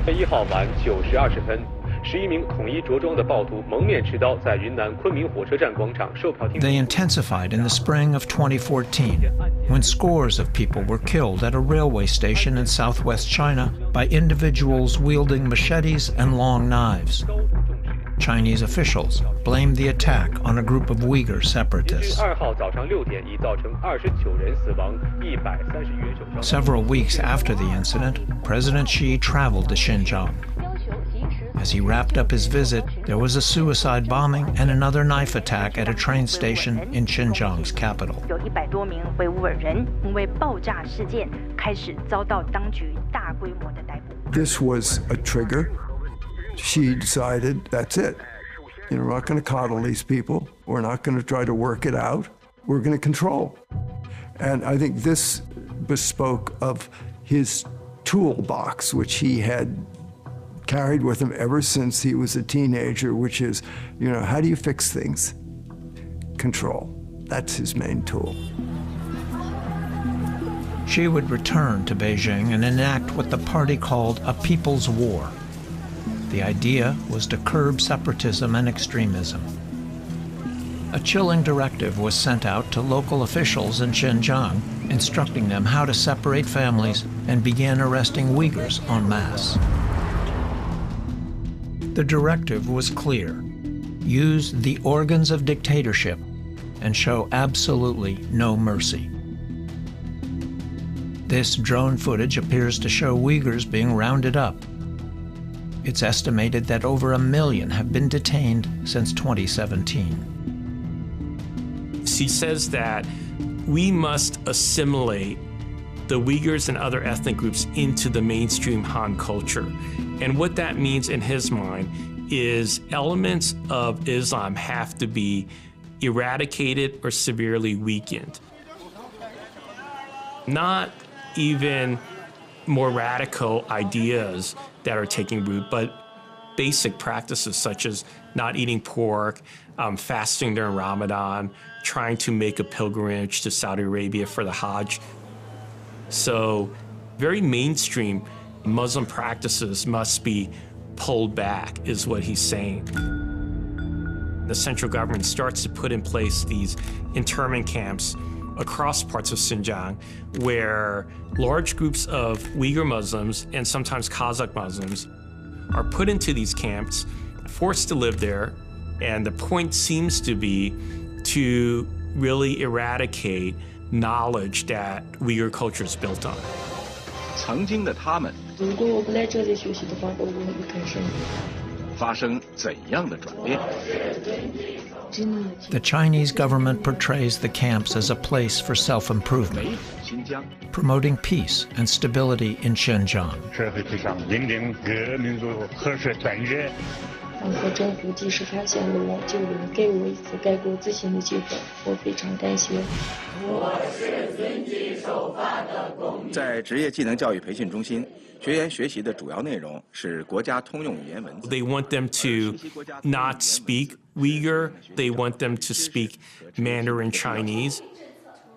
Speaker 9: 1号晚9时20分，
Speaker 26: 11名统一着装的暴徒蒙面持刀在云南昆明火车站广场售票厅。
Speaker 7: They intensified in the spring of 2014, when scores of people were killed at a railway station in southwest China by individuals wielding machetes and long knives. Chinese officials blamed the attack on a group of Uyghur separatists.
Speaker 26: 2号早上6点已造成29人死亡，130余受伤。
Speaker 7: Several weeks after the incident, President Xi traveled to Xinjiang. As he wrapped up his visit, there was a suicide bombing and another knife attack at a train station in Xinjiang's capital.
Speaker 1: 有100多名维吾尔人因为爆炸事件开始遭到当局大规模的逮捕。
Speaker 19: This was a trigger. She decided that's it. You know, we're not going to coddle these people. We're not going to try to work it out. We're going to control. And I think this bespoke of his toolbox, which he had carried with him ever since he was a teenager, which is, you know, how do you fix things? Control. That's his main tool.
Speaker 7: She would return to Beijing and enact what the party called a people's war. The idea was to curb separatism and extremism. A chilling directive was sent out to local officials in Xinjiang, instructing them how to separate families, and began arresting Uyghurs en masse. The directive was clear: use the organs of dictatorship and show absolutely no mercy. This drone footage appears to show Uyghurs being rounded up. It's estimated that over 1 million have been detained since 2017.
Speaker 24: She says that we must assimilate the Uyghurs and other ethnic groups into the mainstream Han culture. And what that means in his mind is elements of Islam have to be eradicated or severely weakened. Not even more radical ideas that are taking root, but basic practices such as not eating pork, fasting during Ramadan, trying to make a pilgrimage to Saudi Arabia for the Hajj. So very mainstream Muslim practices must be pulled back, is what he's saying. The central government starts to put in place these internment camps across parts of Xinjiang, where large groups of Uyghur Muslims and sometimes Kazakh Muslims are put into these camps, forced to live there, and the point seems to be to really eradicate knowledge that Uyghur culture is built on.
Speaker 9: 曾经的他们，
Speaker 12: 如果我不来这里学习的话，我会更深。
Speaker 9: 发生怎样的转变？
Speaker 7: The Chinese government portrays the camps as a place for self-improvement, promoting peace and stability in Xinjiang.
Speaker 12: 和政府及时发现了我，就能给我一次改过自新的机会，我非常感谢。
Speaker 9: 在职业技能教育培训中心，学员学习的主要内容是国家通用语言文字。
Speaker 24: They want them to not speak Uyghur. They want them to speak Mandarin Chinese.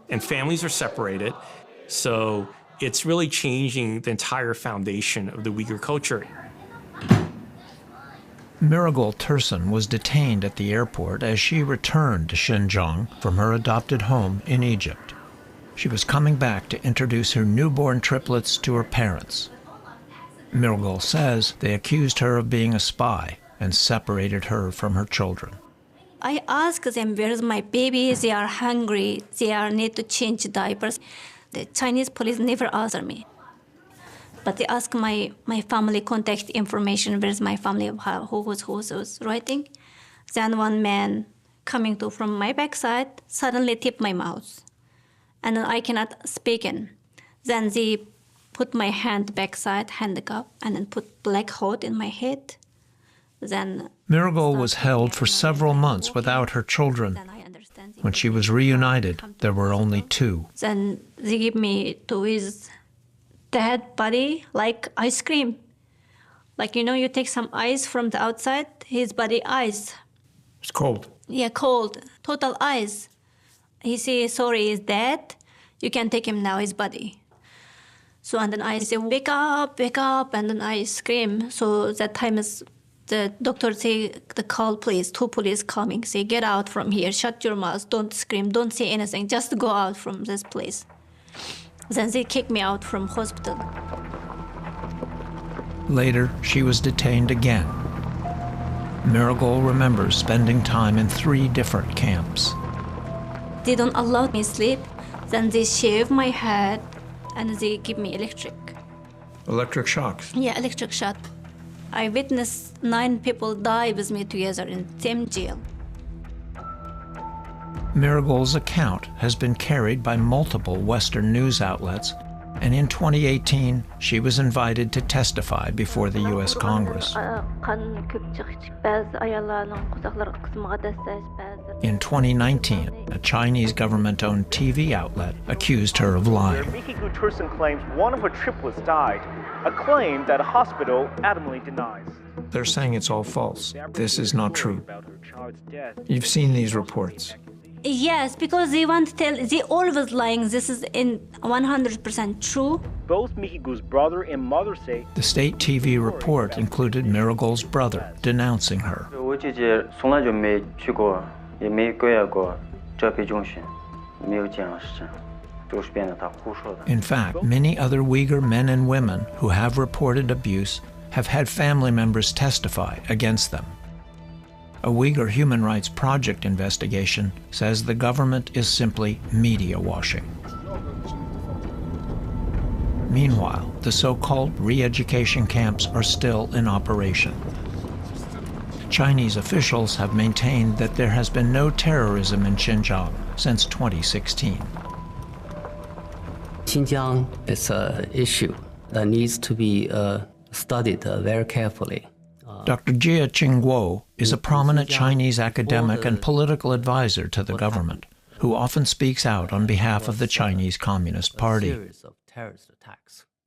Speaker 24: And families are separated. So it's really changing the entire foundation of the Uyghur culture.
Speaker 7: Miracle Tursun was detained at the airport as she returned to Xinjiang from her adopted home in Egypt. She was coming back to introduce her newborn triplets to her parents. Miracle says they accused her of being a spy and separated her from her children.
Speaker 13: I asked them, where's my baby? They are hungry. They need to change diapers. The Chinese police never answer me. But they ask my family contact information, where's my family, who was writing. Then one man coming to from my backside suddenly tipped my mouth. And then I cannot speak in. Then they put my hand backside, handcuff, and then put black hole in my head. Then
Speaker 7: Miracle was held for several months without her children. When she was reunited, there were only 2.
Speaker 13: Then they give me to his dead body like ice cream. Like, you know, you take some ice from the outside, his body ice.
Speaker 24: It's cold.
Speaker 13: Yeah, cold, total ice. He says, sorry, he's dead. You can take him now, his body. So, and then I say, wake up, and then I scream. So that time is The doctor say, the call police, 2 police coming, say, get out from here, shut your mouth, don't scream, don't say anything, just go out from this place. Then they kick me out from hospital.
Speaker 7: Later, she was detained again. Marigold remembers spending time in 3 different camps.
Speaker 13: They don't allow me sleep, then they shave my head and they give me electric.
Speaker 8: Electric shocks?
Speaker 13: Yeah, electric shock. I witnessed 9 people die with me together in same jail.
Speaker 7: Marigold's account has been carried by multiple Western news outlets, and in 2018, she was invited to testify before the U.S. Congress. In 2019, a Chinese government-owned TV outlet accused her of lying.
Speaker 2: Mikigu Tursun claims one of her triplets died, a claim that a hospital adamantly denies.
Speaker 8: They're saying it's all false. This is not true. You've seen these reports.
Speaker 13: Yes, because they want to tell, they always lying. This is in 100% true.
Speaker 2: Both Mikigu's brother and mother say
Speaker 7: the state TV report included Marigold's brother denouncing her. In fact, many other Uyghur men and women who have reported abuse have had family members testify against them. A Uyghur Human Rights Project investigation says the government is simply media washing. Meanwhile, the so-called re-education camps are still in operation. Chinese officials have maintained that there has been no terrorism in Xinjiang since 2016.
Speaker 10: Xinjiang is an issue that needs to be studied very carefully.
Speaker 7: Dr. Jia Qingguo is a prominent Chinese academic and political advisor to the government, who often speaks out on behalf of the Chinese Communist Party.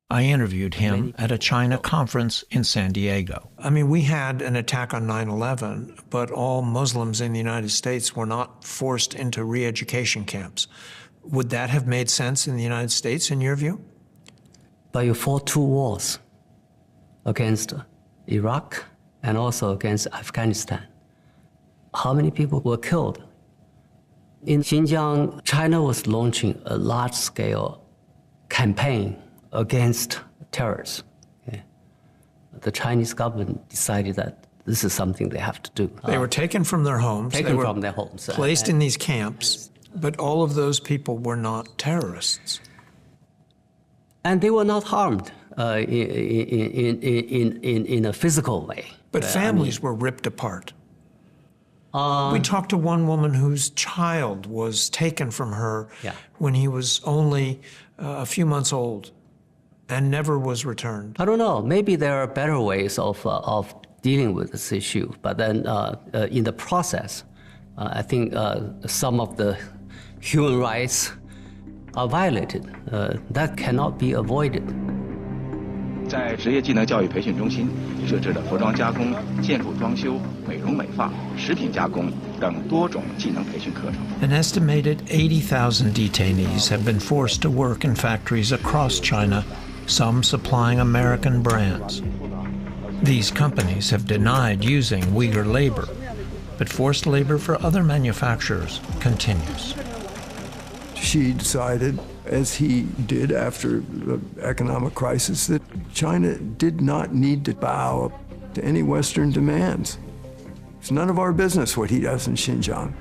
Speaker 7: I interviewed him at a China conference in San Diego.
Speaker 8: I mean, we had an attack on 9/11, but all Muslims in the United States were not forced into re-education camps. Would that have made sense in the United States, in your view?
Speaker 10: But you fought 2 wars against Iraq and also against Afghanistan. How many people were killed? In Xinjiang, China was launching a large-scale campaign against terrorists. Okay? The Chinese government decided that this is something they have to do.
Speaker 8: They were taken from their homes.
Speaker 10: Taken from their homes.
Speaker 8: Placed in these camps, but all of those people were not terrorists.
Speaker 10: And they were not harmed in a physical way.
Speaker 8: But families were ripped apart. We talked to one woman whose child was taken from her when he was only a few months old and never was returned.
Speaker 10: I don't know. Maybe there are better ways of dealing with this issue. But then in the process, I think some of the human rights are violated. That cannot be avoided.
Speaker 9: 在职业技能教育培训中心设置了服装加工、建筑装修、美容美发、食品加工等多种技能培训课程。
Speaker 7: An estimated 80,000 detainees have been forced to work in factories across China, some supplying American brands. These companies have denied using Uyghur labor, but forced labor for other manufacturers continues.
Speaker 19: She decided, as he did after the economic crisis, that China did not need to bow to any Western demands. It's none of our business what he does in Xinjiang.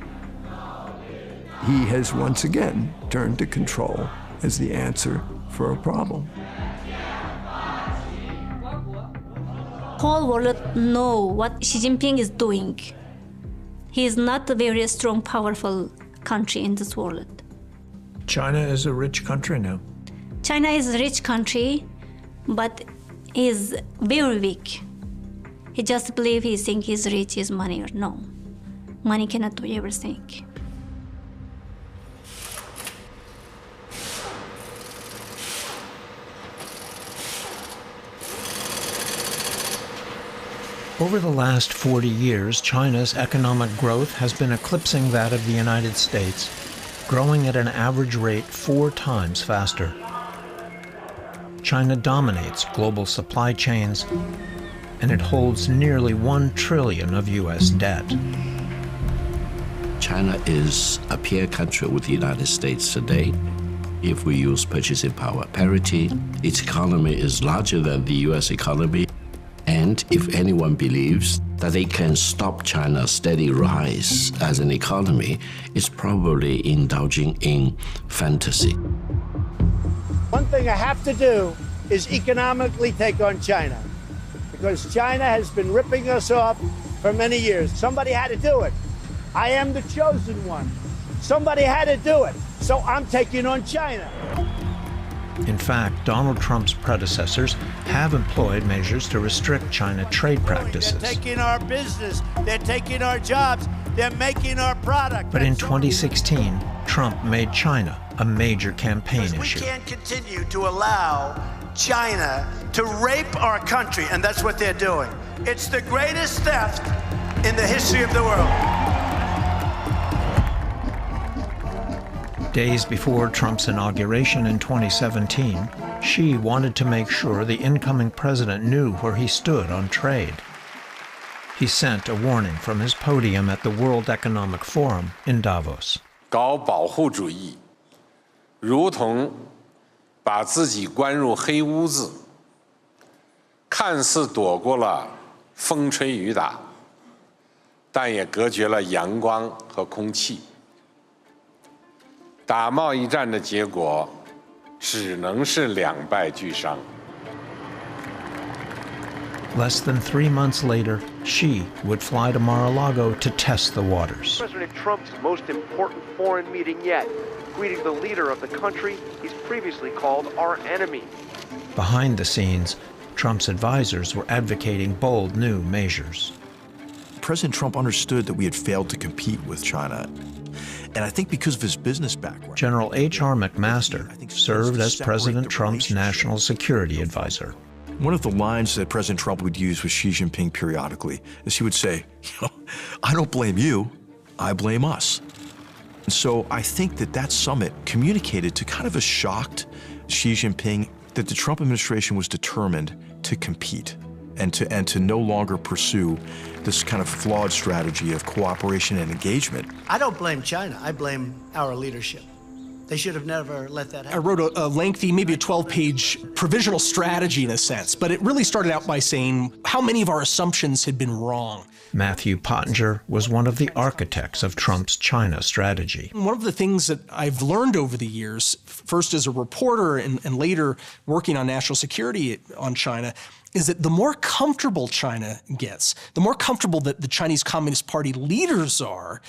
Speaker 19: He has once again turned to control as the answer for a problem.
Speaker 13: Whole world know what Xi Jinping is doing. He is not a very strong, powerful country in this world.
Speaker 8: China is a rich country now.
Speaker 13: China is a rich country, but is very weak. He just believes he thinks he's rich, his money, or no. Money cannot do everything.
Speaker 7: Over the last 40 years, China's economic growth has been eclipsing that of the United States, growing at an average rate 4 times faster. China dominates global supply chains, and it holds nearly $1 trillion of U.S. debt.
Speaker 6: China is a peer country with the United States today. If we use purchasing power parity, its economy is larger than the U.S. economy. And if anyone believes that they can stop China's steady rise as an economy, it's probably indulging in fantasy.
Speaker 11: One thing I have to do is economically take on China, because China has been ripping us off for many years. Somebody had to do it. I am the chosen one. Somebody had to do it, so I'm taking on China.
Speaker 7: In fact, Donald Trump's predecessors have employed measures to restrict China trade practices.
Speaker 11: They're taking our business, they're taking our jobs, they're making our product.
Speaker 7: But in 2016, Trump made China a major campaign issue.
Speaker 11: We can't continue to allow China to rape our country, and that's what they're doing. It's the greatest theft in the history of the world.
Speaker 7: Days before Trump's inauguration in 2017, Xi wanted to make sure the incoming president knew where he stood on trade. He sent a warning from his podium at the World Economic Forum in Davos.
Speaker 5: 搞保护主义，如同把自己关入黑屋子，看似躲过了风吹雨打，但也隔绝了阳光和空气。 打贸易战的结果，只能是两败俱伤。
Speaker 7: Less than 3 months later, Xi would fly to Mar-a-Lago to test the waters.
Speaker 15: President Trump's most important foreign meeting yet, greeting the leader of the country he's previously called our enemy.
Speaker 7: Behind the scenes, Trump's advisors were advocating bold new measures.
Speaker 16: President Trump understood that we had failed to compete with China. And I think because of his business background.
Speaker 7: General H.R. McMaster served as President Trump's national security advisor.
Speaker 16: One of the lines that President Trump would use with Xi Jinping periodically is he would say, I don't blame you, I blame us. And so I think that that summit communicated to kind of a shocked Xi Jinping that the Trump administration was determined to compete and to no longer pursue this kind of flawed strategy of cooperation and engagement.
Speaker 11: I don't blame China, I blame our leadership. They should have never let that happen.
Speaker 14: I wrote a lengthy, maybe a 12-page provisional strategy in a sense, but it really started out by saying how many of our assumptions had been wrong.
Speaker 7: Matthew Pottinger was one of the architects of Trump's China strategy.
Speaker 14: One of the things that I've learned over the years, first as a reporter and later working on national security on China, is that the more comfortable China gets, the more comfortable that the Chinese Communist Party leaders are,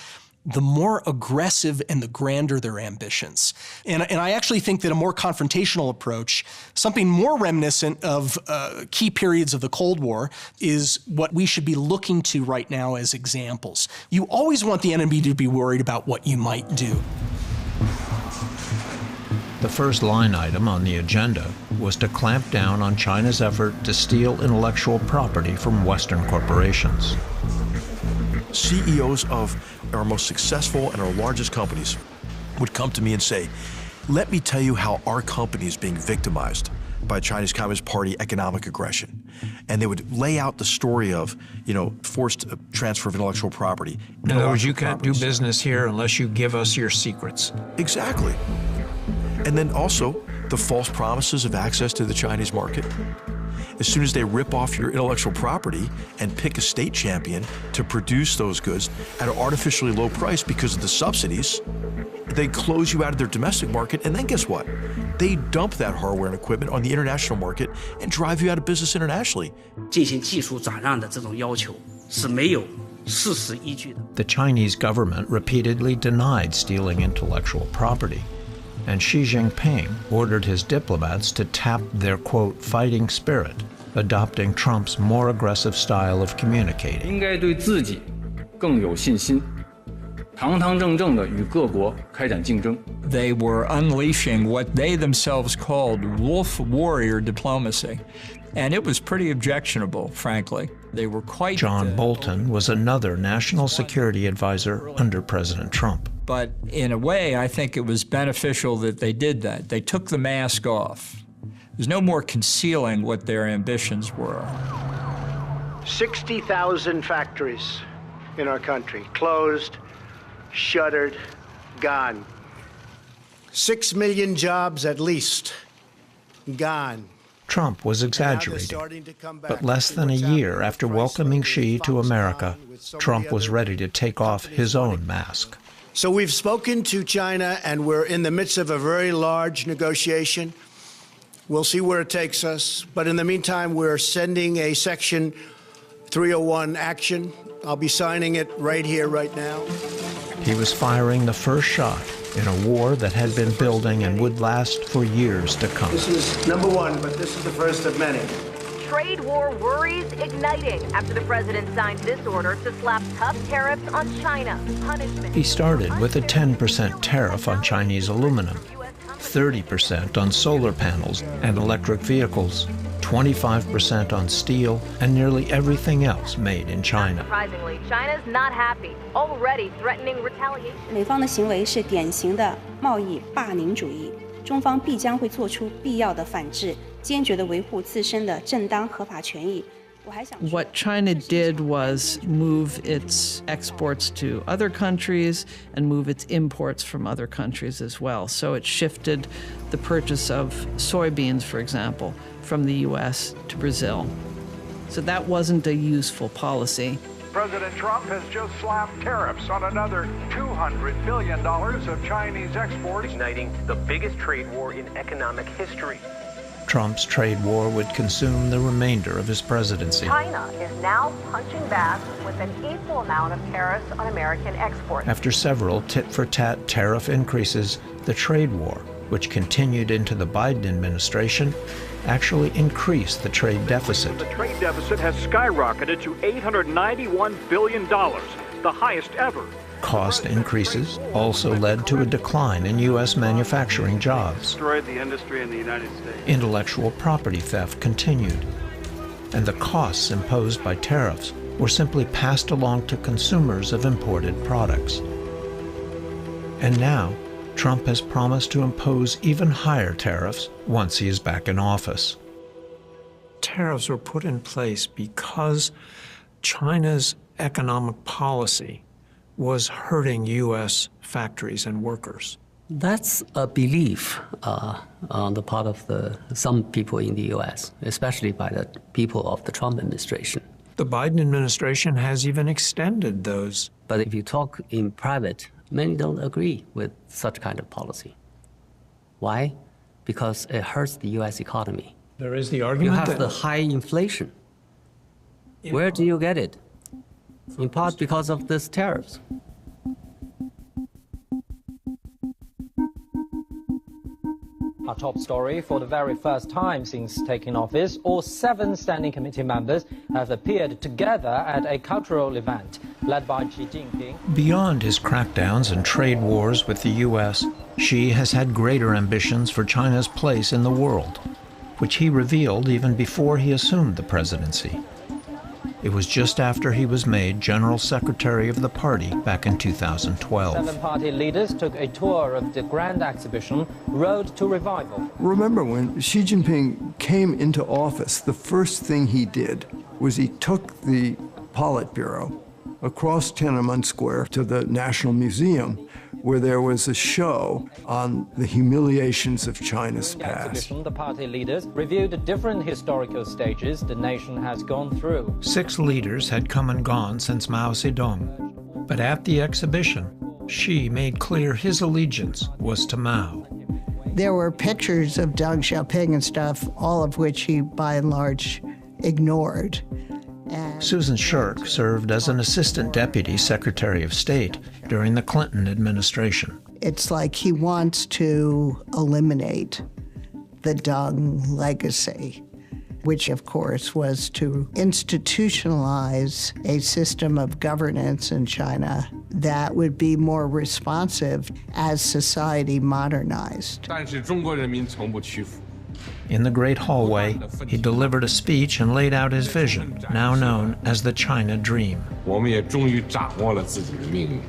Speaker 14: the more aggressive and the grander their ambitions. And I actually think that a more confrontational approach, something more reminiscent of key periods of the Cold War, is what we should be looking to right now as examples. You always want the enemy to be worried about what you might do.
Speaker 7: The first line item on the agenda was to clamp down on China's effort to steal intellectual property from Western corporations.
Speaker 16: CEOs of our most successful and our largest companies would come to me and say, let me tell you how our company is being victimized by Chinese Communist Party economic aggression. And they would lay out the story of, forced transfer of intellectual property.
Speaker 8: In other words, you can't do business here unless you give us your secrets.
Speaker 16: Exactly. And then also the false promises of access to the Chinese market. As soon as they rip off your intellectual property and pick a state champion to produce those goods at an artificially low price because of the subsidies, they close you out of their domestic market, and then guess what? They dump that hardware and equipment on the international market and drive you out of business internationally.
Speaker 7: The Chinese government repeatedly denied stealing intellectual property, and Xi Jinping ordered his diplomats to tap their, quote, fighting spirit, adopting Trump's more aggressive style of communicating.
Speaker 17: They were unleashing what they themselves called wolf warrior diplomacy, and it was pretty objectionable, frankly. They were quite...
Speaker 7: John Bolton was another national security advisor under President Trump.
Speaker 17: But in a way, I think it was beneficial that they did that. They took the mask off. There's no more concealing what their ambitions were.
Speaker 11: 60,000 factories in our country closed, shuttered, gone. 6 million jobs at least gone.
Speaker 8: Trump was exaggerating, but less than a year after welcoming Xi to America, Trump was ready to take off his own mask.
Speaker 11: So we've spoken to China, and we're in the midst of a very large negotiation. We'll see where it takes us. But in the meantime, we're sending a Section 301 action. I'll be signing it right here, right now.
Speaker 8: He was firing the first shot in a war that had been building and would last for years to come.
Speaker 11: This is number one, but this is the first of many.
Speaker 3: Trade war worries igniting after the president signed this order to slap tough tariffs on China. Punishment.
Speaker 8: He started with a 10% tariff on Chinese aluminum, 30% on solar panels and electric vehicles, 25% on steel, and nearly everything else made in China.
Speaker 3: Surprisingly, China's not happy, already threatening retaliation.
Speaker 18: 美方的行为是典型的贸易霸凌主义，中方必将会做出必要的反制，坚决地维护自身的正当合法权益。
Speaker 25: What China did was move its exports to other countries and move its imports from other countries as well. So it shifted the purchase of soybeans, for example, from the U.S. to Brazil. So that wasn't a useful policy.
Speaker 20: President Trump has just slapped tariffs on another $200 billion of Chinese exports,
Speaker 15: igniting the biggest trade war in economic history.
Speaker 8: Trump's trade war would consume the remainder of his presidency.
Speaker 3: China is now punching back with an equal amount of tariffs on American exports.
Speaker 8: After several tit-for-tat tariff increases, the trade war, which continued into the Biden administration, actually increased the trade deficit.
Speaker 20: The trade deficit has skyrocketed to $891 billion, the highest ever.
Speaker 8: Cost increases also led to a decline in U.S. manufacturing jobs.
Speaker 20: Destroyed the industry in the United States.
Speaker 8: Intellectual property theft continued, and the costs imposed by tariffs were simply passed along to consumers of imported products. And now, Trump has promised to impose even higher tariffs once he is back in office. Tariffs were put in place because China's economic policy was hurting U.S. factories and workers.
Speaker 10: That's a belief on the part of some people in the U.S., especially by the people of the Trump administration.
Speaker 8: The Biden administration has even extended those.
Speaker 10: But if you talk in private, many don't agree with such kind of policy. Why? Because it hurts the U.S. economy.
Speaker 8: There is the argument
Speaker 10: you have the high inflation. Where do you get it? In part because of these tariffs.
Speaker 21: Our top story: for the very first time since taking office, all 7 standing committee members have appeared together at a cultural event led by Xi Jinping.
Speaker 8: Beyond his crackdowns and trade wars with the U.S., Xi has had greater ambitions for China's place in the world, which he revealed even before he assumed the presidency. It was just after he was made General Secretary of the party back in 2012.
Speaker 21: 7 party leaders took a tour of the grand exhibition, Road to Revival.
Speaker 19: Remember, when Xi Jinping came into office, the first thing he did was he took the Politburo across Tiananmen Square to the National Museum, where there was a show on the humiliations of China's past.
Speaker 21: The party leaders reviewed the different historical stages the nation has gone through.
Speaker 8: 6 leaders had come and gone since Mao Zedong, but at the exhibition, Xi made clear his allegiance was to Mao.
Speaker 22: There were pictures of Deng Xiaoping and stuff, all of which he, by and large, ignored.
Speaker 8: Susan Shirk served as an Assistant Deputy Secretary of State during the Clinton administration.
Speaker 22: It's like he wants to eliminate the Deng legacy, which of course was to institutionalize a system of governance in China that would be more responsive as society modernized.
Speaker 8: In the Great Hallway, he delivered a speech and laid out his vision, now known as the China Dream.
Speaker 5: 我们也终于掌握了自己的命运。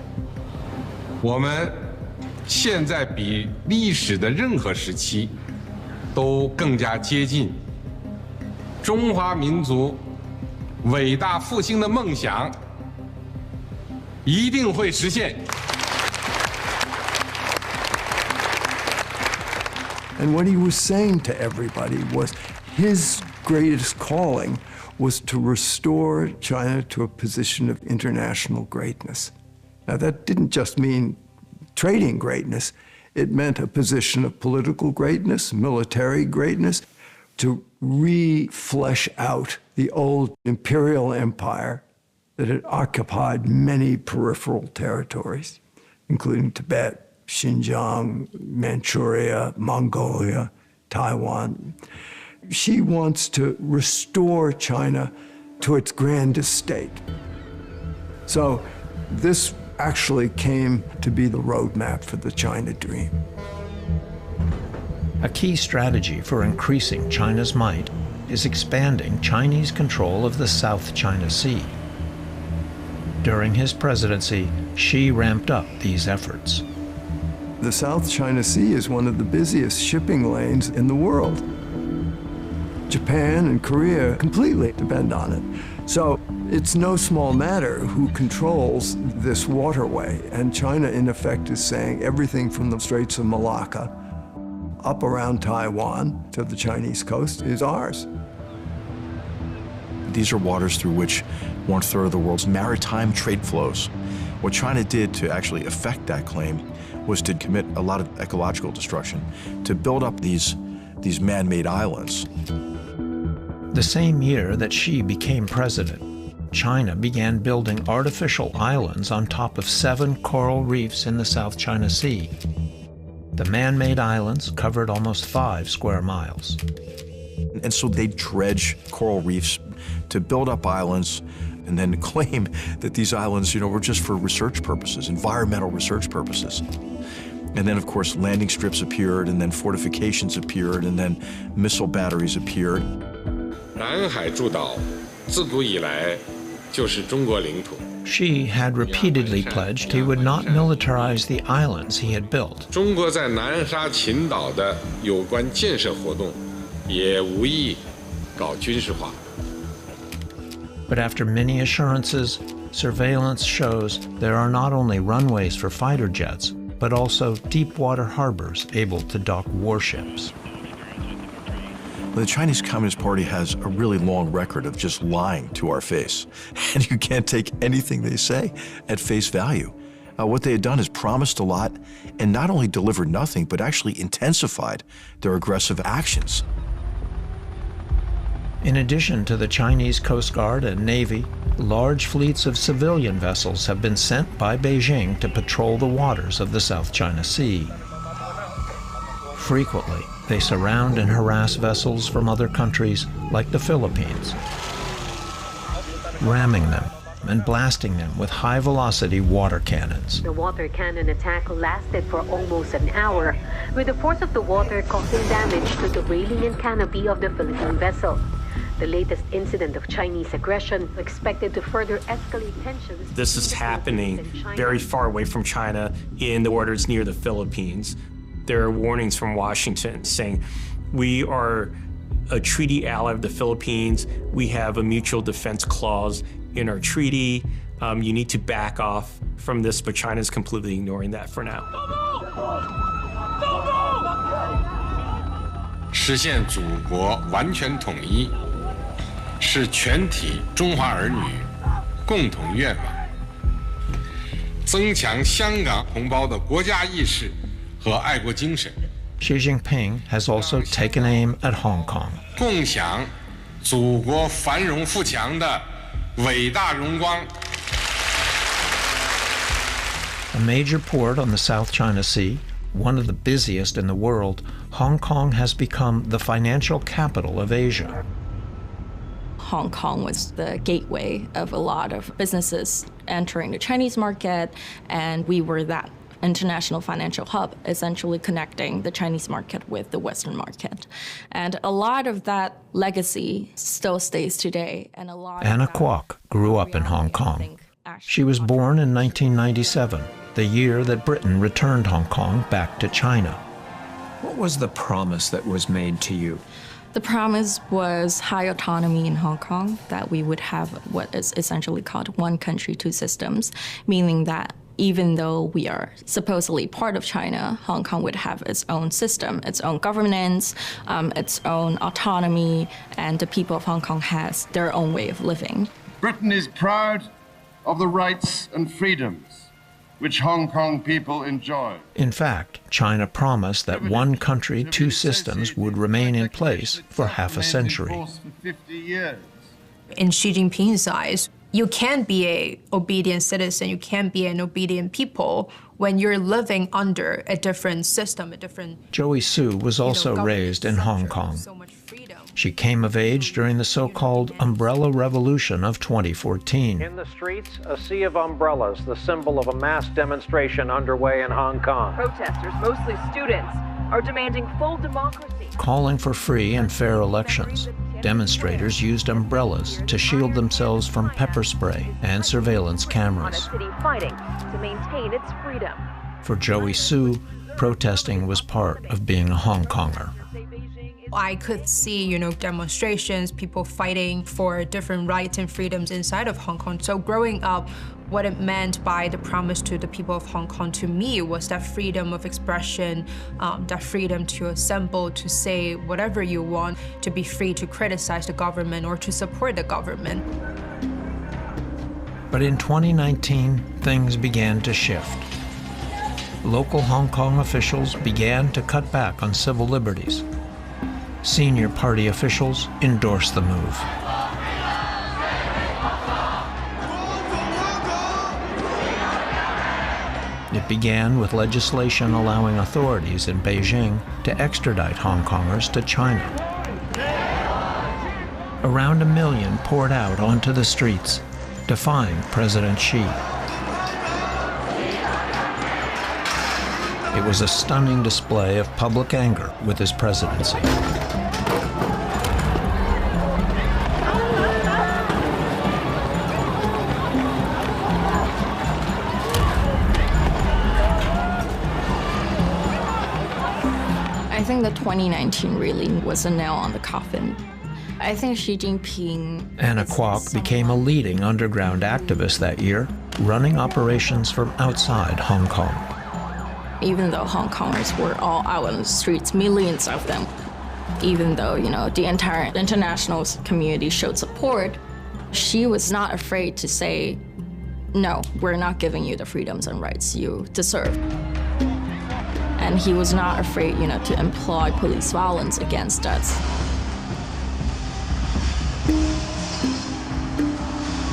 Speaker 5: 我们现在比历史的任何时期都更加接近中华民族伟大复兴的梦想一定会实现。
Speaker 19: And what he was saying to everybody was his greatest calling was to restore China to a position of international greatness. Now, that didn't just mean trading greatness. It meant a position of political greatness, military greatness, to re-flesh out the old imperial empire that had occupied many peripheral territories, including Tibet, Xinjiang, Manchuria, Mongolia, Taiwan. She wants to restore China to its grandest state. So this actually came to be the roadmap for the China Dream.
Speaker 7: A key strategy for increasing China's might is expanding Chinese control of the South China Sea. During his presidency, Xi ramped up these efforts.
Speaker 19: The South China Sea is one of the busiest shipping lanes in the world. Japan and Korea completely depend on it. So it's no small matter who controls this waterway. And China, in effect, is saying everything from the Straits of Malacca up around Taiwan to the Chinese coast is ours.
Speaker 16: These are waters through which 1/3 of the world's maritime trade flows. What China did to actually effect that claim was to commit a lot of ecological destruction, to build up these man-made islands.
Speaker 7: The same year that Xi became president, China began building artificial islands on top of 7 coral reefs in the South China Sea. The man-made islands covered almost 5 square miles.
Speaker 16: And so they dredge coral reefs to build up islands and then claim that these islands, were just for research purposes, environmental research purposes. And then, of course, landing strips appeared, and then fortifications appeared, and then missile batteries appeared.
Speaker 5: 南海诸岛自古以来就是中国领土。
Speaker 7: Xi had repeatedly pledged he would not militarize the islands he had built.
Speaker 5: 中国在南沙群岛的有关建设活动，也无意搞军事化。
Speaker 7: But after many assurances, surveillance shows there are not only runways for fighter jets, but also deep-water harbors able to dock warships.
Speaker 16: The Chinese Communist Party has a really long record of just lying to our face, and you can't take anything they say at face value. What they had done is promised a lot and not only delivered nothing, but actually intensified their aggressive actions.
Speaker 7: In addition to the Chinese Coast Guard and Navy, large fleets of civilian vessels have been sent by Beijing to patrol the waters of the South China Sea. Frequently, they surround and harass vessels from other countries, like the Philippines, ramming them and blasting them with high-velocity water cannons.
Speaker 1: The water cannon attack lasted for almost an hour, with the force of the water causing damage to the railing and canopy of the Philippine vessel. The latest incident of Chinese aggression expected to further escalate tensions.
Speaker 4: This is happening very far away from China in the waters near the Philippines. There are warnings from Washington saying, we are a treaty ally of the Philippines. We have a mutual defense clause in our treaty. You need to back off from this, but China is completely ignoring that for now.
Speaker 5: 实现祖国完全统一，是全体中华儿女共同愿望。增强香港同胞的国家意识和爱国精神。
Speaker 7: Xi Jinping has also taken aim at Hong Kong.
Speaker 5: 共享祖国繁荣富强的伟大荣光。
Speaker 7: A major port on the South China Sea, one of the busiest in the world, Hong Kong has become the financial capital of Asia.
Speaker 12: Hong Kong was the gateway of a lot of businesses entering the Chinese market, and we were that international financial hub, essentially connecting the Chinese market with the Western market. And a lot of that legacy still stays today. And a lot
Speaker 7: Anna Kwok grew up in Hong Kong. She was born in 1997, the year that Britain returned Hong Kong back to China.
Speaker 23: What was the promise that was made to you?
Speaker 12: The promise was high autonomy in Hong Kong, that we would have what is essentially called one country, two systems, meaning that even though we are supposedly part of China, Hong Kong would have its own system, its own governance, its own autonomy, and the people of Hong Kong has their own way of living.
Speaker 2: Britain is proud of the rights and freedoms which Hong Kong people enjoy.
Speaker 7: In fact, China promised that one country, two systems would remain in place for half a century.
Speaker 9: In Xi Jinping's eyes, you can't be an obedient citizen, you can't be an obedient people when you're living under a different system, a different...
Speaker 7: Joey Su was also raised in Hong Kong. She came of age during the so-called Umbrella Revolution of 2014.
Speaker 21: In the streets, a sea of umbrellas, the symbol of a mass demonstration underway in Hong Kong.
Speaker 3: Protesters, mostly students, are demanding full democracy.
Speaker 7: Calling for free and fair elections. Demonstrators used umbrellas to shield themselves from pepper spray and surveillance cameras.
Speaker 3: On a city fighting to maintain its freedom.
Speaker 7: For Joey Su, protesting was part of being a Hong Konger.
Speaker 9: I could see, demonstrations, people fighting for different rights and freedoms inside of Hong Kong. So growing up, what it meant by the promise to the people of Hong Kong to me was that freedom of expression, that freedom to assemble, to say whatever you want, to be free to criticize the government or to support the government.
Speaker 7: But in 2019, things began to shift. Local Hong Kong officials began to cut back on civil liberties. Senior party officials endorsed the move. It began with legislation allowing authorities in Beijing to extradite Hong Kongers to China. Around 1 million poured out onto the streets, defying President Xi. It was a stunning display of public anger with his presidency.
Speaker 12: I think that 2019 really was a nail on the coffin. I think Xi Jinping...
Speaker 7: Anna Kwok became a leading underground activist that year, running operations from outside Hong Kong.
Speaker 12: Even though Hong Kongers were all out on the streets, millions of them, even though, the entire international community showed support, she was not afraid to say, no, we're not giving you the freedoms and rights you deserve. And he was not afraid, to employ police violence against us.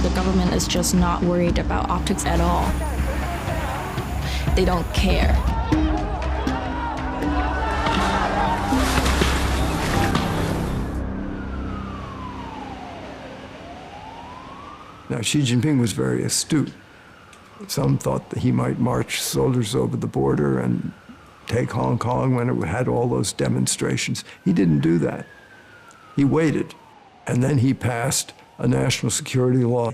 Speaker 12: The government is just not worried about optics at all. They don't care.
Speaker 19: Now, Xi Jinping was very astute. Some thought that he might march soldiers over the border and take Hong Kong when it had all those demonstrations. He didn't do that. He waited, and then he passed a national security law,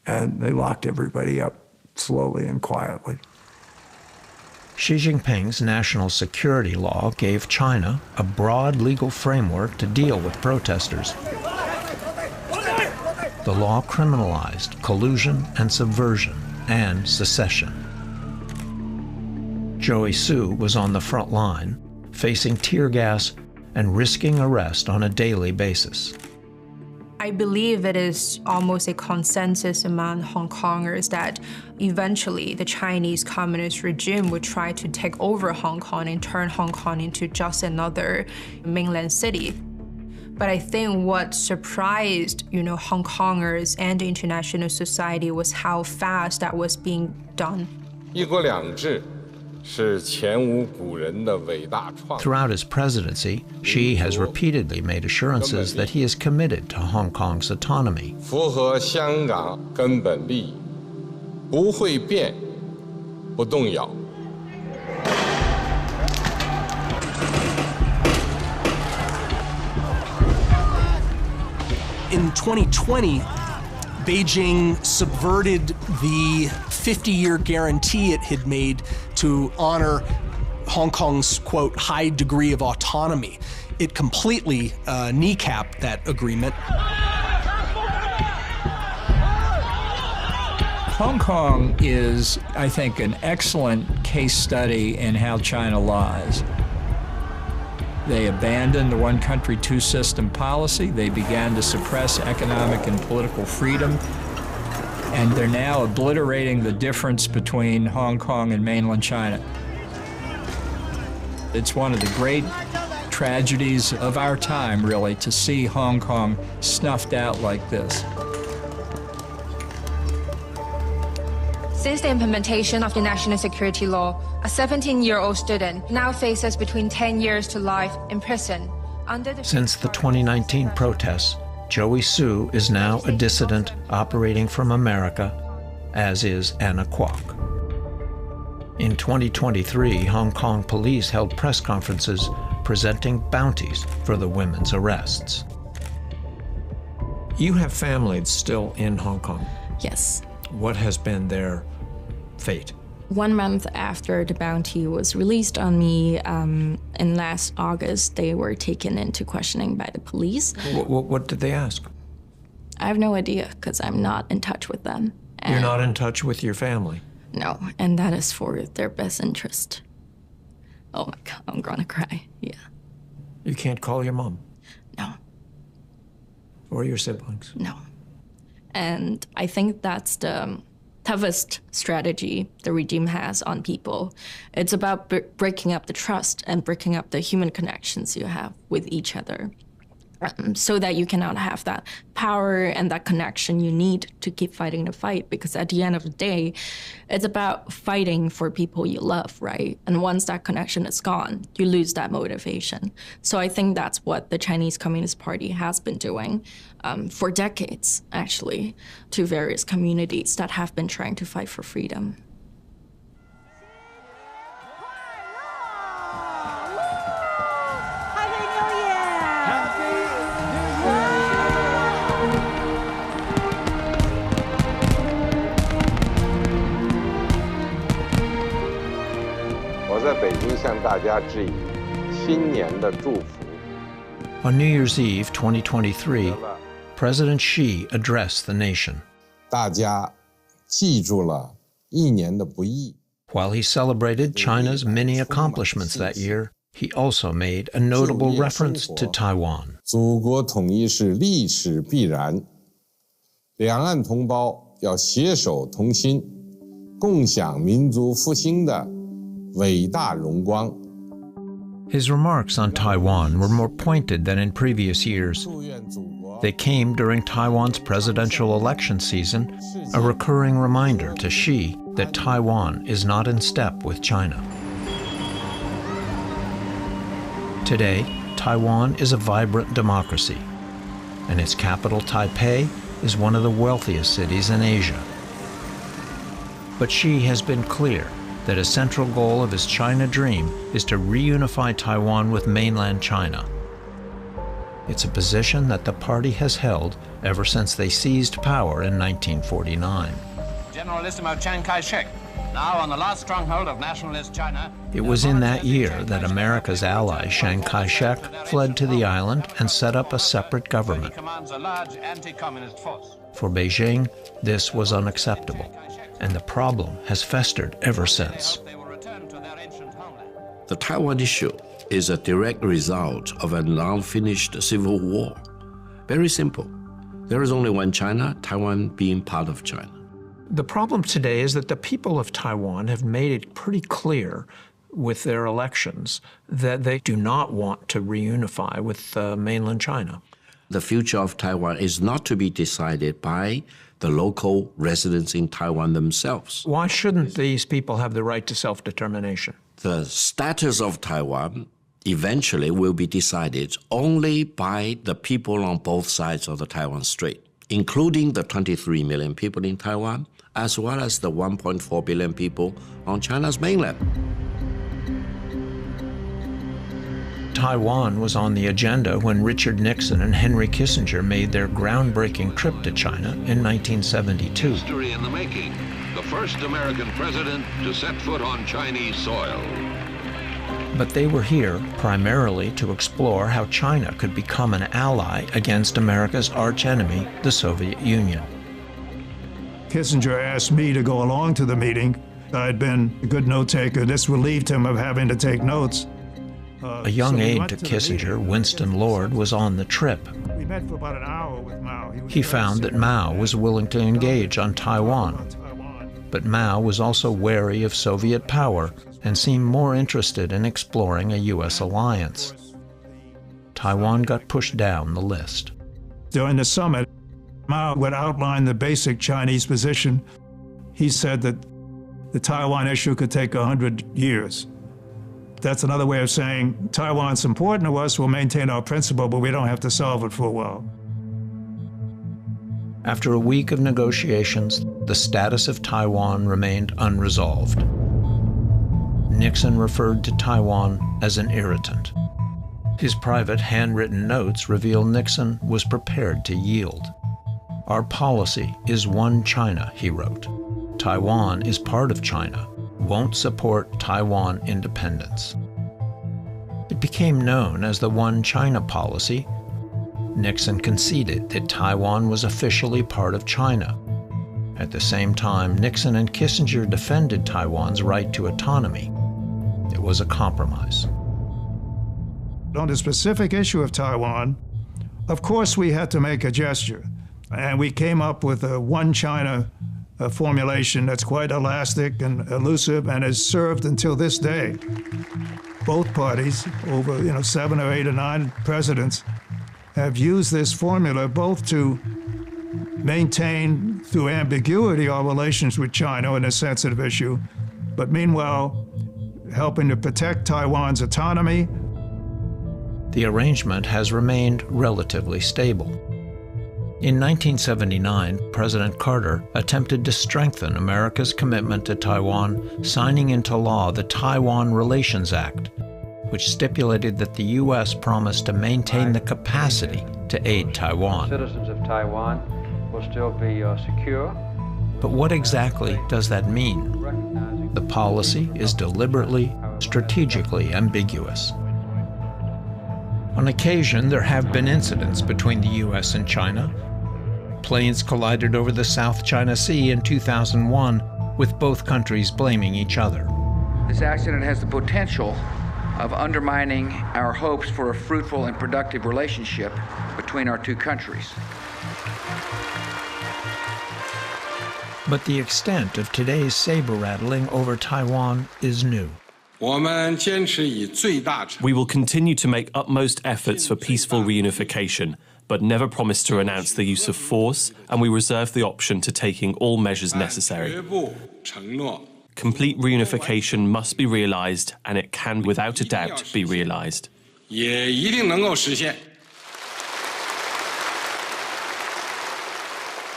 Speaker 19: and they locked everybody up slowly and quietly.
Speaker 7: Xi Jinping's national security law gave China a broad legal framework to deal with protesters. The law criminalized collusion and subversion and secession. Joey Su was on the front line, facing tear gas and risking arrest on a daily basis.
Speaker 9: I believe it is almost a consensus among Hong Kongers that eventually the Chinese Communist regime would try to take over Hong Kong and turn Hong Kong into just another mainland city. But I think what surprised, Hong Kongers and the international society was how fast that was being done.
Speaker 7: Throughout his presidency, Xi has repeatedly made assurances that he is committed to Hong Kong's autonomy.
Speaker 14: In 2020, Beijing subverted the 50-year guarantee it had made to honor Hong Kong's, quote, high degree of autonomy. It completely kneecapped that agreement.
Speaker 6: Hong Kong is, I think, an excellent case study in how China lies. They abandoned the one country, two system policy. They began to suppress economic and political freedom. And they're now obliterating the difference between Hong Kong and mainland China. It's one of the great tragedies of our time, really, to see Hong Kong snuffed out like this.
Speaker 9: Since the implementation of the national security law, a 17-year-old student now faces between 10 years to life in prison.
Speaker 7: Since the 2019 protests, Joey Su is now a dissident operating from America, as is Anna Kwok. In 2023, Hong Kong police held press conferences presenting bounties for the women's arrests.
Speaker 8: You have family still in Hong Kong.
Speaker 12: Yes.
Speaker 8: What has been their fate?
Speaker 12: 1 month after the bounty was released on me, in last August, they were taken into questioning by the police.
Speaker 8: What did they ask?
Speaker 12: I have no idea, because I'm not in touch with them.
Speaker 8: You're not in touch with your family?
Speaker 12: No, and that is for their best interest. Oh my God, I'm gonna cry, yeah.
Speaker 8: You can't call your mom?
Speaker 12: No.
Speaker 8: Or your siblings?
Speaker 12: No. And I think that's the toughest strategy the regime has on people. It's about breaking up the trust and breaking up the human connections you have with each other, so that you cannot have that power and that connection you need to keep fighting the fight. Because at the end of the day, it's about fighting for people you love, right? And once that connection is gone, you lose that motivation. So I think that's what the Chinese Communist Party has been doing for decades, actually, to various communities that have been trying to fight for freedom.
Speaker 7: On New Year's Eve 2023, President Xi addressed the nation. While he celebrated China's many accomplishments that year, he also made a notable reference to Taiwan.
Speaker 5: 祖国统一是历史必然，两岸同胞要携手同心，共享民族复兴的伟大荣光。
Speaker 7: His remarks on Taiwan were more pointed than in previous years. They came during Taiwan's presidential election season, a recurring reminder to Xi that Taiwan is not in step with China. Today, Taiwan is a vibrant democracy, and its capital, Taipei, is one of the wealthiest cities in Asia. But Xi has been clear that a central goal of his China dream is to reunify Taiwan with mainland China. It's a position that the party has held ever since they seized power in 1949.
Speaker 13: Generalissimo Chiang Kai-shek, now on the last stronghold of nationalist China.
Speaker 7: It was in that year that America's ally Chiang Kai-shek fled to the island and set up a separate government. For Beijing, this was unacceptable, and the problem has festered ever since.
Speaker 17: The Taiwan issue is a direct result of an unfinished civil war. Very simple. There is only one China, Taiwan being part of China.
Speaker 8: The problem today is that the people of Taiwan have made it pretty clear with their elections that they do not want to reunify with mainland China.
Speaker 17: The future of Taiwan is not to be decided by the local residents in Taiwan themselves.
Speaker 8: Why shouldn't these people have the right to self-determination?
Speaker 17: The status of Taiwan eventually will be decided only by the people on both sides of the Taiwan Strait, including the 23 million people in Taiwan, as well as the 1.4 billion people on China's mainland.
Speaker 7: Taiwan was on the agenda when Richard Nixon and Henry Kissinger made their groundbreaking trip to China in 1972.
Speaker 23: History in the making, the first American president to set foot on Chinese soil.
Speaker 7: But they were here primarily to explore how China could become an ally against America's archenemy, the Soviet Union.
Speaker 11: Kissinger asked me to go along to the meeting. I'd been a good note taker. This relieved him of having to take notes.
Speaker 7: A young aide to Kissinger, Winston Lord, was on the trip.
Speaker 11: We met for about an hour with Mao.
Speaker 7: He found that Mao was willing to engage on Taiwan. But Mao was also wary of Soviet power and seemed more interested in exploring a U.S. alliance. Taiwan got pushed down the list.
Speaker 11: During the summit, Mao would outline the basic Chinese position. He said that the Taiwan issue could take 100 years. That's another way of saying Taiwan's important to us, we'll maintain our principle, but we don't have to solve it for a while.
Speaker 7: After a week of negotiations, the status of Taiwan remained unresolved. Nixon referred to Taiwan as an irritant. His private handwritten notes reveal Nixon was prepared to yield. "Our policy is one China," he wrote. "Taiwan is part of China. Won't support Taiwan independence." It became known as the One China policy. Nixon conceded that Taiwan was officially part of China. At the same time, Nixon and Kissinger defended Taiwan's right to autonomy. It was a compromise.
Speaker 11: On the specific issue of Taiwan, of course we had to make a gesture. And we came up with a One China formulation that's quite elastic and elusive and has served until this day. Both parties, over 7 or 8 or 9 presidents, have used this formula both to maintain, through ambiguity, our relations with China on a sensitive issue, but meanwhile, helping to protect Taiwan's autonomy.
Speaker 7: The arrangement has remained relatively stable. In 1979, President Carter attempted to strengthen America's commitment to Taiwan, signing into law the Taiwan Relations Act, which stipulated that the U.S. promised to maintain the capacity to aid Taiwan.
Speaker 18: Citizens of Taiwan will still be secure.
Speaker 7: But what exactly does that mean? The policy is deliberately, strategically ambiguous. On occasion, there have been incidents between the U.S. and China. Planes collided over the South China Sea in 2001, with both countries blaming each other.
Speaker 23: This accident has the potential of undermining our hopes for a fruitful and productive relationship between our two countries.
Speaker 7: But the extent of today's saber-rattling over Taiwan is new.
Speaker 24: We will continue to make utmost efforts for peaceful reunification, but never promise to renounce the use of force, and we reserve the option to taking all measures necessary. Complete reunification must be realized, and it can, without a doubt, be realized.
Speaker 19: I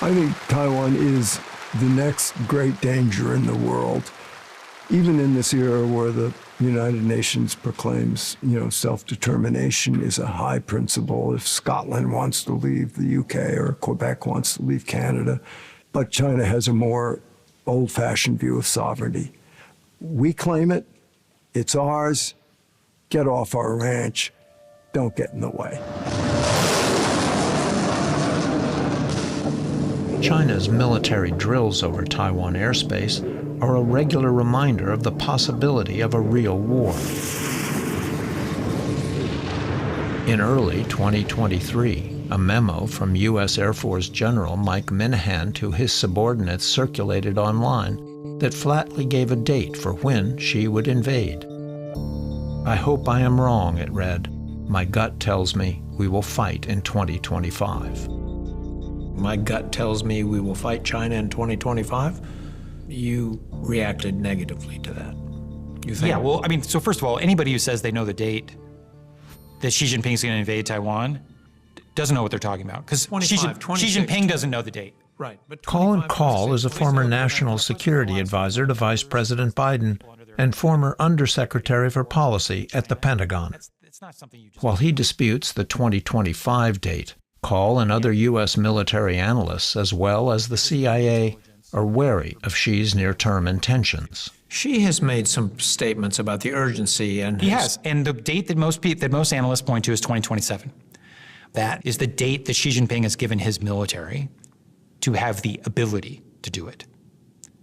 Speaker 19: think Taiwan is the next great danger in the world. Even in this era where the United Nations proclaims, self-determination is a high principle. If Scotland wants to leave the UK or Quebec wants to leave Canada, but China has a more old-fashioned view of sovereignty. We claim it, it's ours, get off our ranch, don't get in the way.
Speaker 7: China's military drills over Taiwan airspace are a regular reminder of the possibility of a real war. In early 2023, a memo from U.S. Air Force General Mike Minahan to his subordinates circulated online that flatly gave a date for when she would invade. "I hope I am wrong," it read. "My gut tells me we will fight in 2025. My gut tells me we will fight China in 2025? You reacted negatively to that. You think?
Speaker 25: Yeah, well, I mean, so first of all, anybody who says they know the date that Xi Jinping is going to invade Taiwan doesn't know what they're talking about. Because Xi Jinping doesn't know the date.
Speaker 7: Right. But Colin Kahl is a former national security advisor to Vice President Biden and former Undersecretary for Policy at the Pentagon. While he disputes the 2025 date, Kahl and other U.S. military analysts, as well as the CIA, are wary of Xi's near-term intentions.
Speaker 8: Xi has made some statements about the urgency, and
Speaker 25: he has. And the date that most analysts point to is 2027. That is the date that Xi Jinping has given his military to have the ability to do it.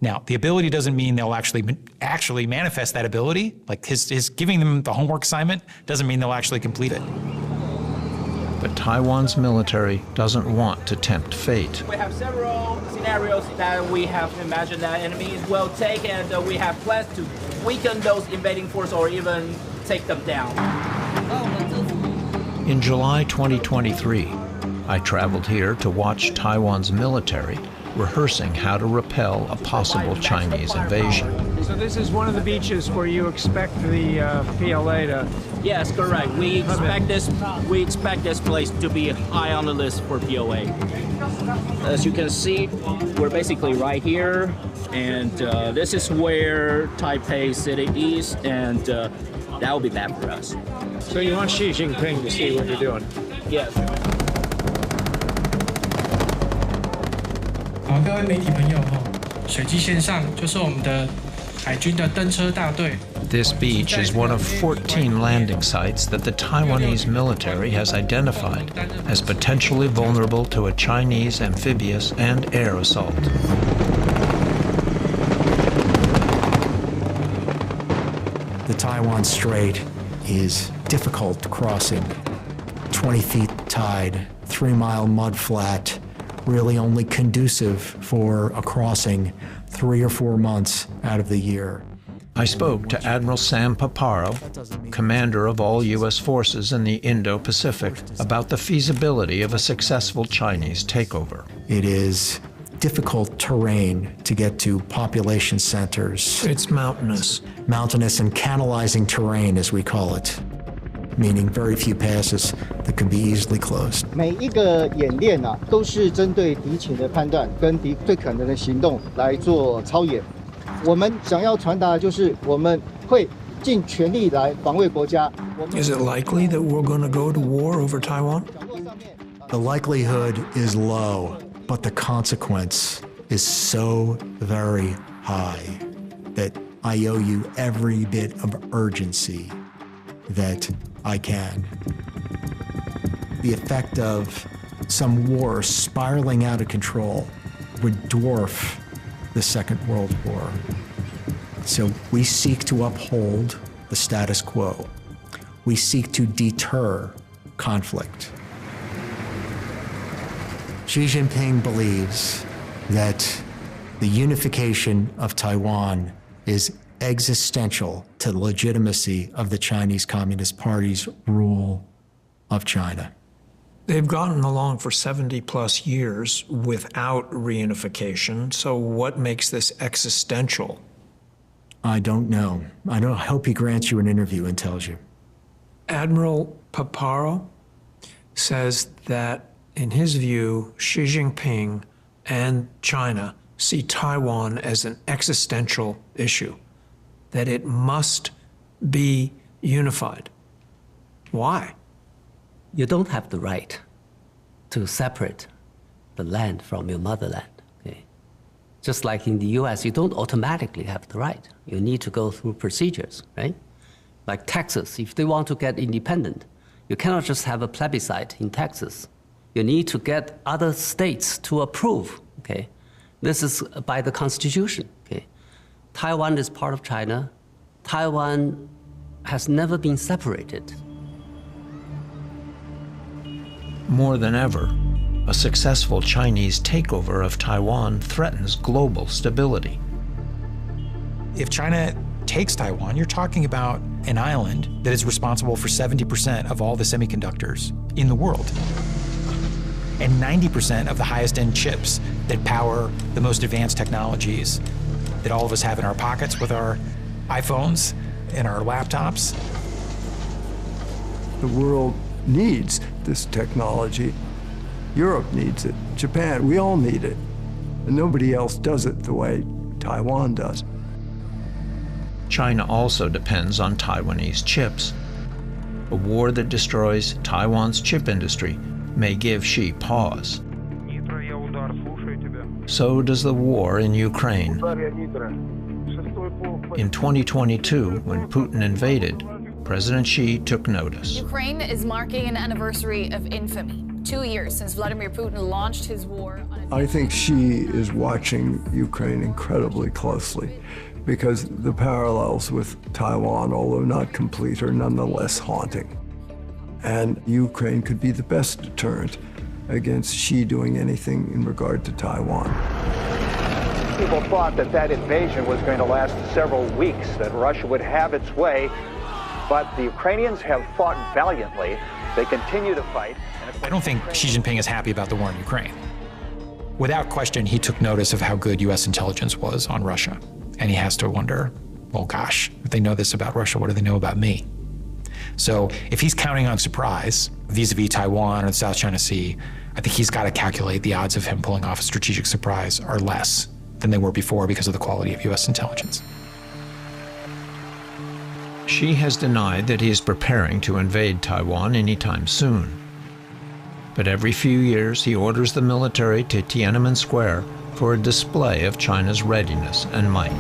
Speaker 25: Now, the ability doesn't mean they'll actually manifest that ability. Like his giving them the homework assignment doesn't mean they'll actually complete it.
Speaker 7: But Taiwan's military doesn't want to tempt fate.
Speaker 10: We have several scenarios that we have imagined that enemies will take, and we have plans to weaken those invading forces or even take them down.
Speaker 7: In July 2023, I traveled here to watch Taiwan's military rehearsing how to repel a possible Chinese invasion.
Speaker 11: So this is one of the beaches where you expect the PLA to...
Speaker 10: Yes, correct. We expect this place to be high on the list for PLA. As you can see, we're basically right here, and this is where Taipei City is, and that will be bad for us.
Speaker 11: So you want Xi Jinping to see what you're doing?
Speaker 10: Yes.
Speaker 15: 好，各位媒体朋友，水基线上就是我们的海军的登车大队。
Speaker 7: This beach is one of 14 landing sites that the Taiwanese military has identified as potentially vulnerable to a Chinese amphibious and air assault.
Speaker 16: The Taiwan Strait is difficult crossing. 20 feet tide, 3-mile mud flat, really only conducive for a crossing 3 or 4 months out of the year.
Speaker 7: I spoke to Admiral Sam Paparo, commander of all U.S. forces in the Indo-Pacific, about the feasibility of a successful Chinese takeover.
Speaker 16: It is difficult terrain to get to population centers.
Speaker 8: It's mountainous.
Speaker 16: Mountainous and canalizing terrain, as we call it, meaning very few passes that can be easily closed.
Speaker 20: 每一个演练呢，都是针对敌情的判断跟敌最可能的行动来做操演。我们想要传达的就是，我们会尽全力来防卫国家。
Speaker 8: Is it likely that we're going to go to war over Taiwan?
Speaker 16: The likelihood is low, but the consequence is so very high that I owe you every bit of urgency that I can. The effect of some war spiraling out of control would dwarf the Second World War. So we seek to uphold the status quo. We seek to deter conflict. Xi Jinping believes that the unification of Taiwan is existential to the legitimacy of the Chinese Communist Party's rule of China.
Speaker 8: They've gotten along for 70-plus years without reunification, so what makes this existential?
Speaker 16: I don't know. I hope he grants you an interview and tells you.
Speaker 8: Admiral Paparo says that, in his view, Xi Jinping and China see Taiwan as an existential issue, that it must be unified. Why?
Speaker 22: You don't have the right to separate the land from your motherland. Okay? Just like in the US, you don't automatically have the right. You need to go through procedures, right? Like Texas, if they want to get independent, you cannot just have a plebiscite in Texas. You need to get other states to approve, okay? This is by the Constitution, okay? Taiwan is part of China. Taiwan has never been separated.
Speaker 7: More than ever, a successful Chinese takeover of Taiwan threatens global stability.
Speaker 25: If China takes Taiwan, you're talking about an island that is responsible for 70% of all the semiconductors in the world, and 90% of the highest-end chips that power the most advanced technologies that all of us have in our pockets with our iPhones and our laptops.
Speaker 19: The world needs this technology. Europe needs it. Japan, we all need it. And nobody else does it the way Taiwan does.
Speaker 7: China also depends on Taiwanese chips. A war that destroys Taiwan's chip industry may give Xi pause. so does the war in Ukraine. In 2022, when Putin invaded, President Xi took notice.
Speaker 1: Ukraine is marking an anniversary of infamy. 2 years since Vladimir Putin launched his war on
Speaker 19: I think Xi is watching Ukraine incredibly closely because the parallels with Taiwan, although not complete, are nonetheless haunting. And Ukraine could be the best deterrent against Xi doing anything in regard to Taiwan.
Speaker 2: People thought that that invasion was going to last several weeks, that Russia would have its way, but the Ukrainians have fought valiantly. They continue to fight.
Speaker 25: I don't think Xi Jinping is happy about the war in Ukraine. Without question, he took notice of how good U.S. intelligence was on Russia. And he has to wonder, well, gosh, if they know this about Russia, what do they know about me? So if he's counting on surprise vis-a-vis Taiwan or the South China Sea, I think he's got to calculate the odds of him pulling off a strategic surprise are less than they were before because of the quality of U.S. intelligence.
Speaker 7: Xi has denied that he is preparing to invade Taiwan anytime soon. But every few years, he orders the military to Tiananmen Square for a display of China's readiness and might.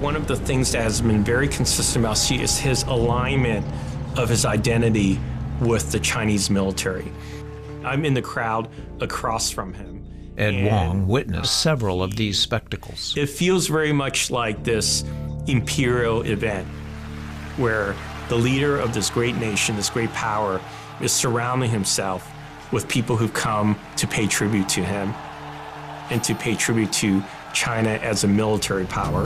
Speaker 3: One of the things that has been very consistent about Xi is his alignment of his identity with the Chinese military. I'm in the crowd across from him.
Speaker 7: Ed Wong witnessed several of these spectacles.
Speaker 3: It feels very much like this imperial event where the leader of this great nation, this great power, is surrounding himself with people who've come to pay tribute to him and to pay tribute to China as a military power.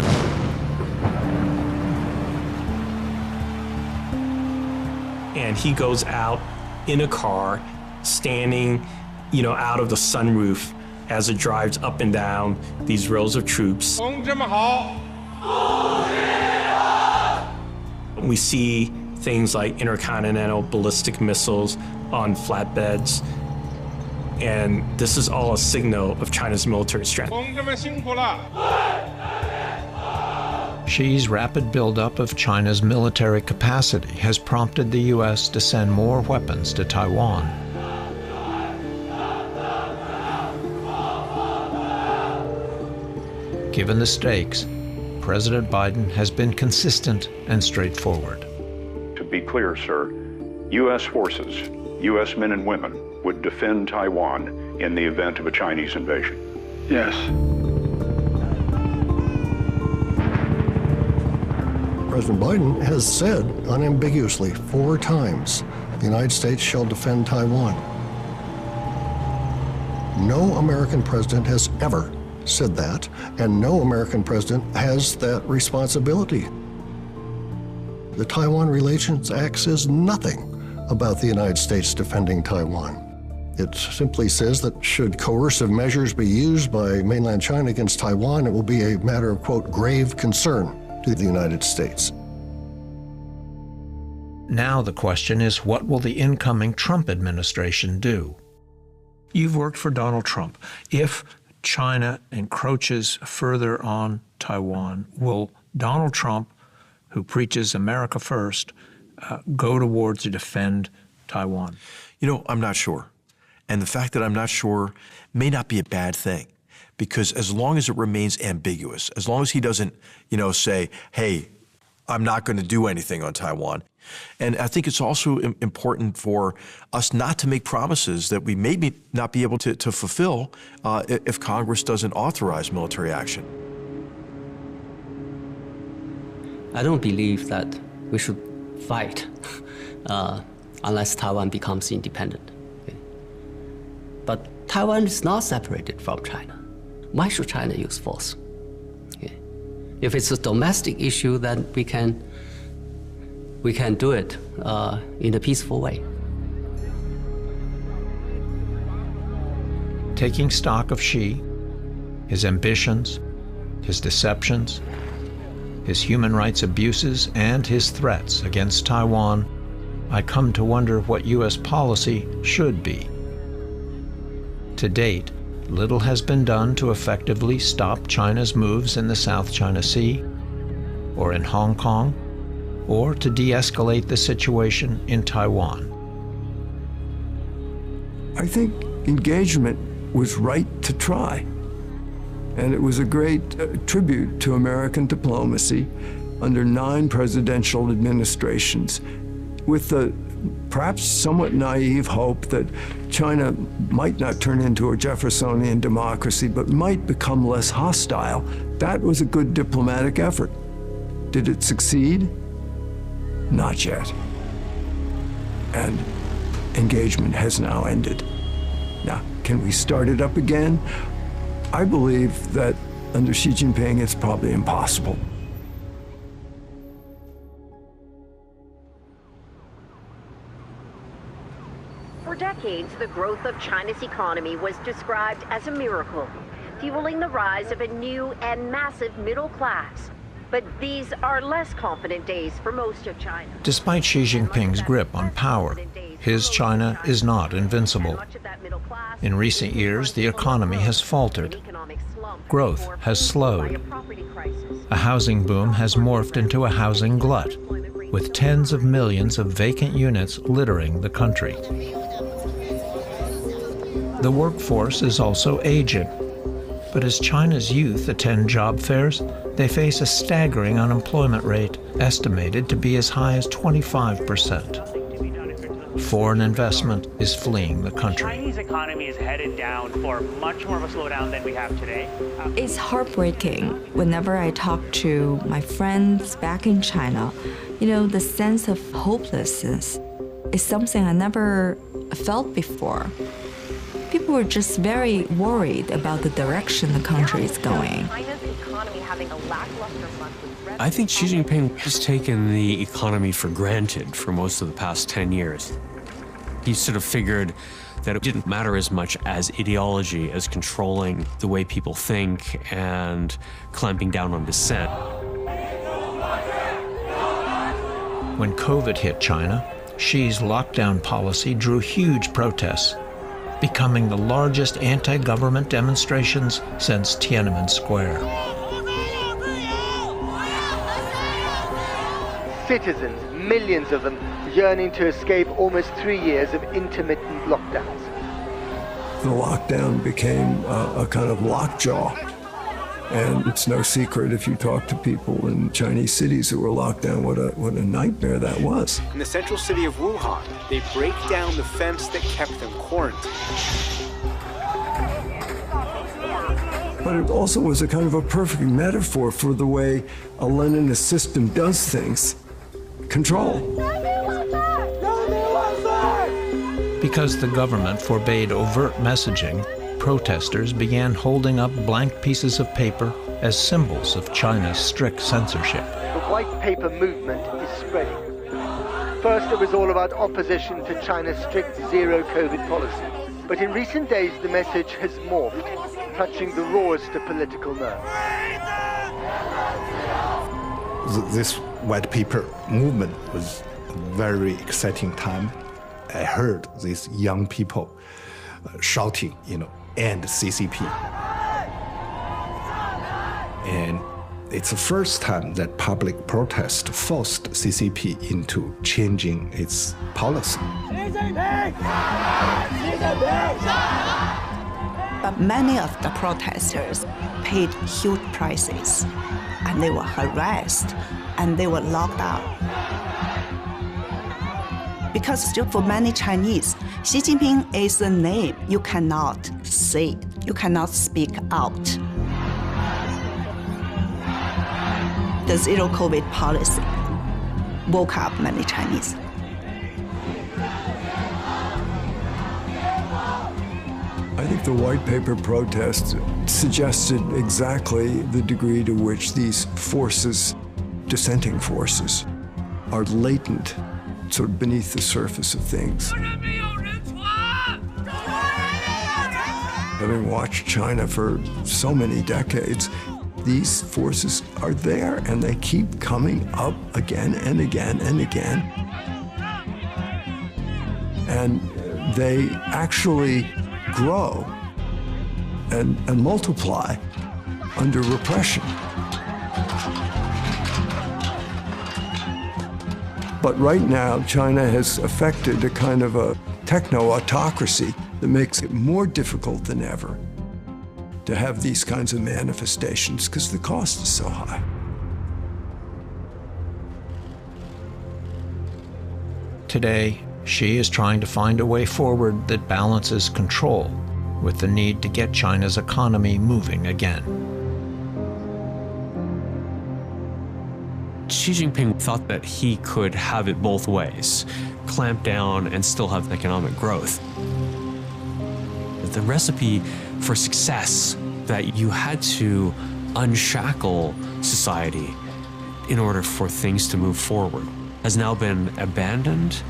Speaker 3: And he goes out in a car, standing, out of the sunroof as it drives up and down these rows of troops. We see things like intercontinental ballistic missiles on flatbeds, and this is all a signal of China's military strength.
Speaker 7: Xi's rapid buildup of China's military capacity has prompted the U.S. to send more weapons to Taiwan. Given the stakes, President Biden has been consistent and straightforward.
Speaker 4: To be clear, sir, U.S. forces, U.S. men and women, would defend Taiwan in the event of a Chinese invasion.
Speaker 11: Yes.
Speaker 21: President Biden has said unambiguously 4 times, the United States shall defend Taiwan. No American president has ever said that, and no American president has that responsibility. The Taiwan Relations Act says nothing about the United States defending Taiwan. It simply says that should coercive measures be used by mainland China against Taiwan, it will be a matter of, quote, grave concern to the United States.
Speaker 7: Now the question is, what will the incoming Trump administration do? You've worked for Donald Trump. If China encroaches further on Taiwan, will Donald Trump, who preaches America first, go to war to defend Taiwan?
Speaker 26: I'm not sure. And the fact that I'm not sure may not be a bad thing, because as long as it remains ambiguous, as long as he doesn't, say, hey, I'm not going to do anything on Taiwan. And I think it's also important for us not to make promises that we may not be able to fulfill if Congress doesn't authorize military action.
Speaker 22: I don't believe that we should fight unless Taiwan becomes independent. Okay? But Taiwan is not separated from China. Why should China use force? Okay? If it's a domestic issue, then we can do it in a peaceful way.
Speaker 7: Taking stock of Xi, his ambitions, his deceptions, his human rights abuses, and his threats against Taiwan, I come to wonder what U.S. policy should be. To date, little has been done to effectively stop China's moves in the South China Sea, or in Hong Kong, or to de-escalate the situation in Taiwan.
Speaker 19: I think engagement was right to try. And it was a great tribute to American diplomacy under 9 presidential administrations, with the perhaps somewhat naive hope that China might not turn into a Jeffersonian democracy, but might become less hostile. That was a good diplomatic effort. Did it succeed? Not yet. And engagement has now ended. Now, can we start it up again? I believe that under Xi Jinping, it's probably impossible.
Speaker 5: For decades, the growth of China's economy was described as a miracle, fueling the rise of a new and massive middle class. But these are less confident days for most of China.
Speaker 7: Despite Xi Jinping's grip on power, his China is not invincible. In recent years, the economy has faltered. Growth has slowed. A housing boom has morphed into a housing glut, with tens of millions of vacant units littering the country. The workforce is also aging. But as China's youth attend job fairs, they face a staggering unemployment rate estimated to be as high as 25%. Foreign investment is fleeing the country.
Speaker 6: The Chinese economy is headed down for much more of a slowdown than we have today.
Speaker 9: It's heartbreaking whenever I talk to my friends back in China. You know, the sense of hopelessness is something I never felt before. People were just very worried about the direction the country is going.
Speaker 12: I think Xi Jinping has taken the economy for granted for most of the past 10 years. He sort of figured that it didn't matter as much as ideology, as controlling the way people think and clamping down on dissent.
Speaker 7: When COVID hit China, Xi's lockdown policy drew huge protests, becoming the largest anti-government demonstrations since Tiananmen Square.
Speaker 13: Citizens, millions of them, yearning to escape almost 3 years of intermittent lockdowns.
Speaker 19: The lockdown became a kind of lockjaw. And it's no secret if you talk to people in Chinese cities who were locked down, what a nightmare that was.
Speaker 14: In the central city of Wuhan, they break down the fence that kept them quarantined.
Speaker 19: But it also was a kind of a perfect metaphor for the way a Leninist system does things. Control.
Speaker 7: Because the government forbade overt messaging, protesters began holding up blank pieces of paper as symbols of China's strict censorship.
Speaker 13: The white paper movement is spreading. First, it was all about opposition to China's strict zero-COVID policy. But in recent days, the message has morphed, touching the rawest of political nerves.
Speaker 27: This white paper movement was a very exciting time. I heard these young people shouting, and CCP. And it's the first time that public protest forced CCP into changing its policy.
Speaker 28: But many of the protesters paid huge prices, and they were harassed, and they were locked out. Because still for many Chinese, Xi Jinping is a name you cannot say, you cannot speak out. The zero COVID policy woke up many Chinese.
Speaker 19: I think the white paper protests suggested exactly the degree to which these forces, dissenting forces, are latent, sort of beneath the surface of things. Having watched China for so many decades, these forces are there and they keep coming up again and again and again. And they actually grow and multiply under repression. But right now, China has affected a kind of a techno-autocracy that makes it more difficult than ever to have these kinds of manifestations because the cost is so high.
Speaker 7: Today, Xi is trying to find a way forward that balances control with the need to get China's economy moving again.
Speaker 12: Xi Jinping thought that he could have it both ways, clamp down and still have economic growth. The recipe for success, that you had to unshackle society in order for things to move forward, has now been abandoned.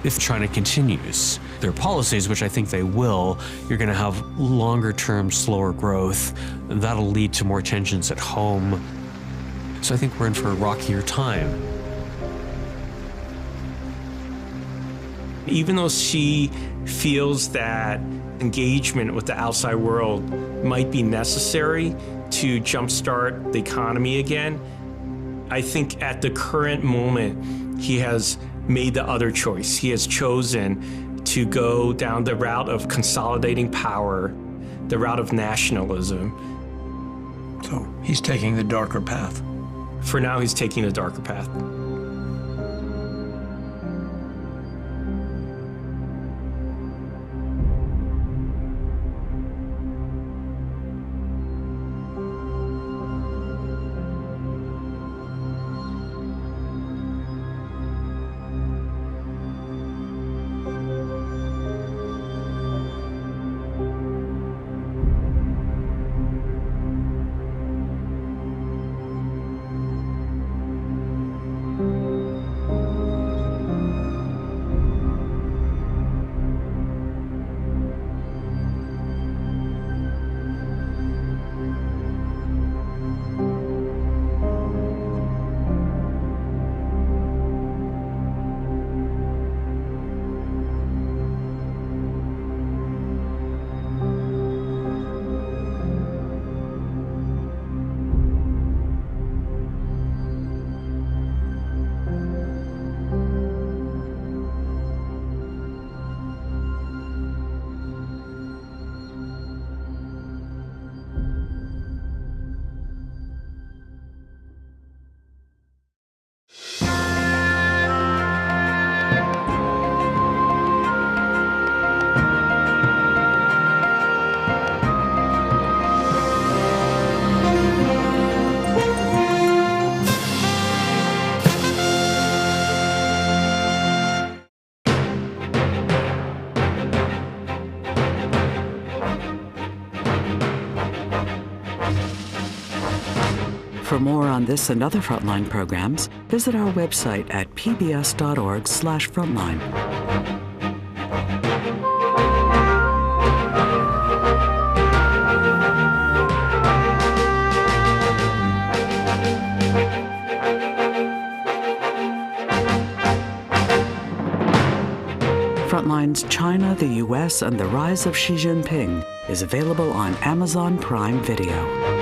Speaker 12: If China continues their policies, which I think they will, you're going to have longer-term, slower growth, and that'll lead to more tensions at home. So I think we're in for a rockier time.
Speaker 3: Even though Xi feels that engagement with the outside world might be necessary to jumpstart the economy again, I think at the current moment, he has made the other choice. He has chosen to go down the route of consolidating power, the route of nationalism.
Speaker 8: So he's taking the darker path.
Speaker 3: For now, he's taking the darker path.
Speaker 10: For more on this and other Frontline programs, visit our website at pbs.org/frontline. Frontline's China, the U.S., and the Rise of Xi Jinping is available on Amazon Prime Video.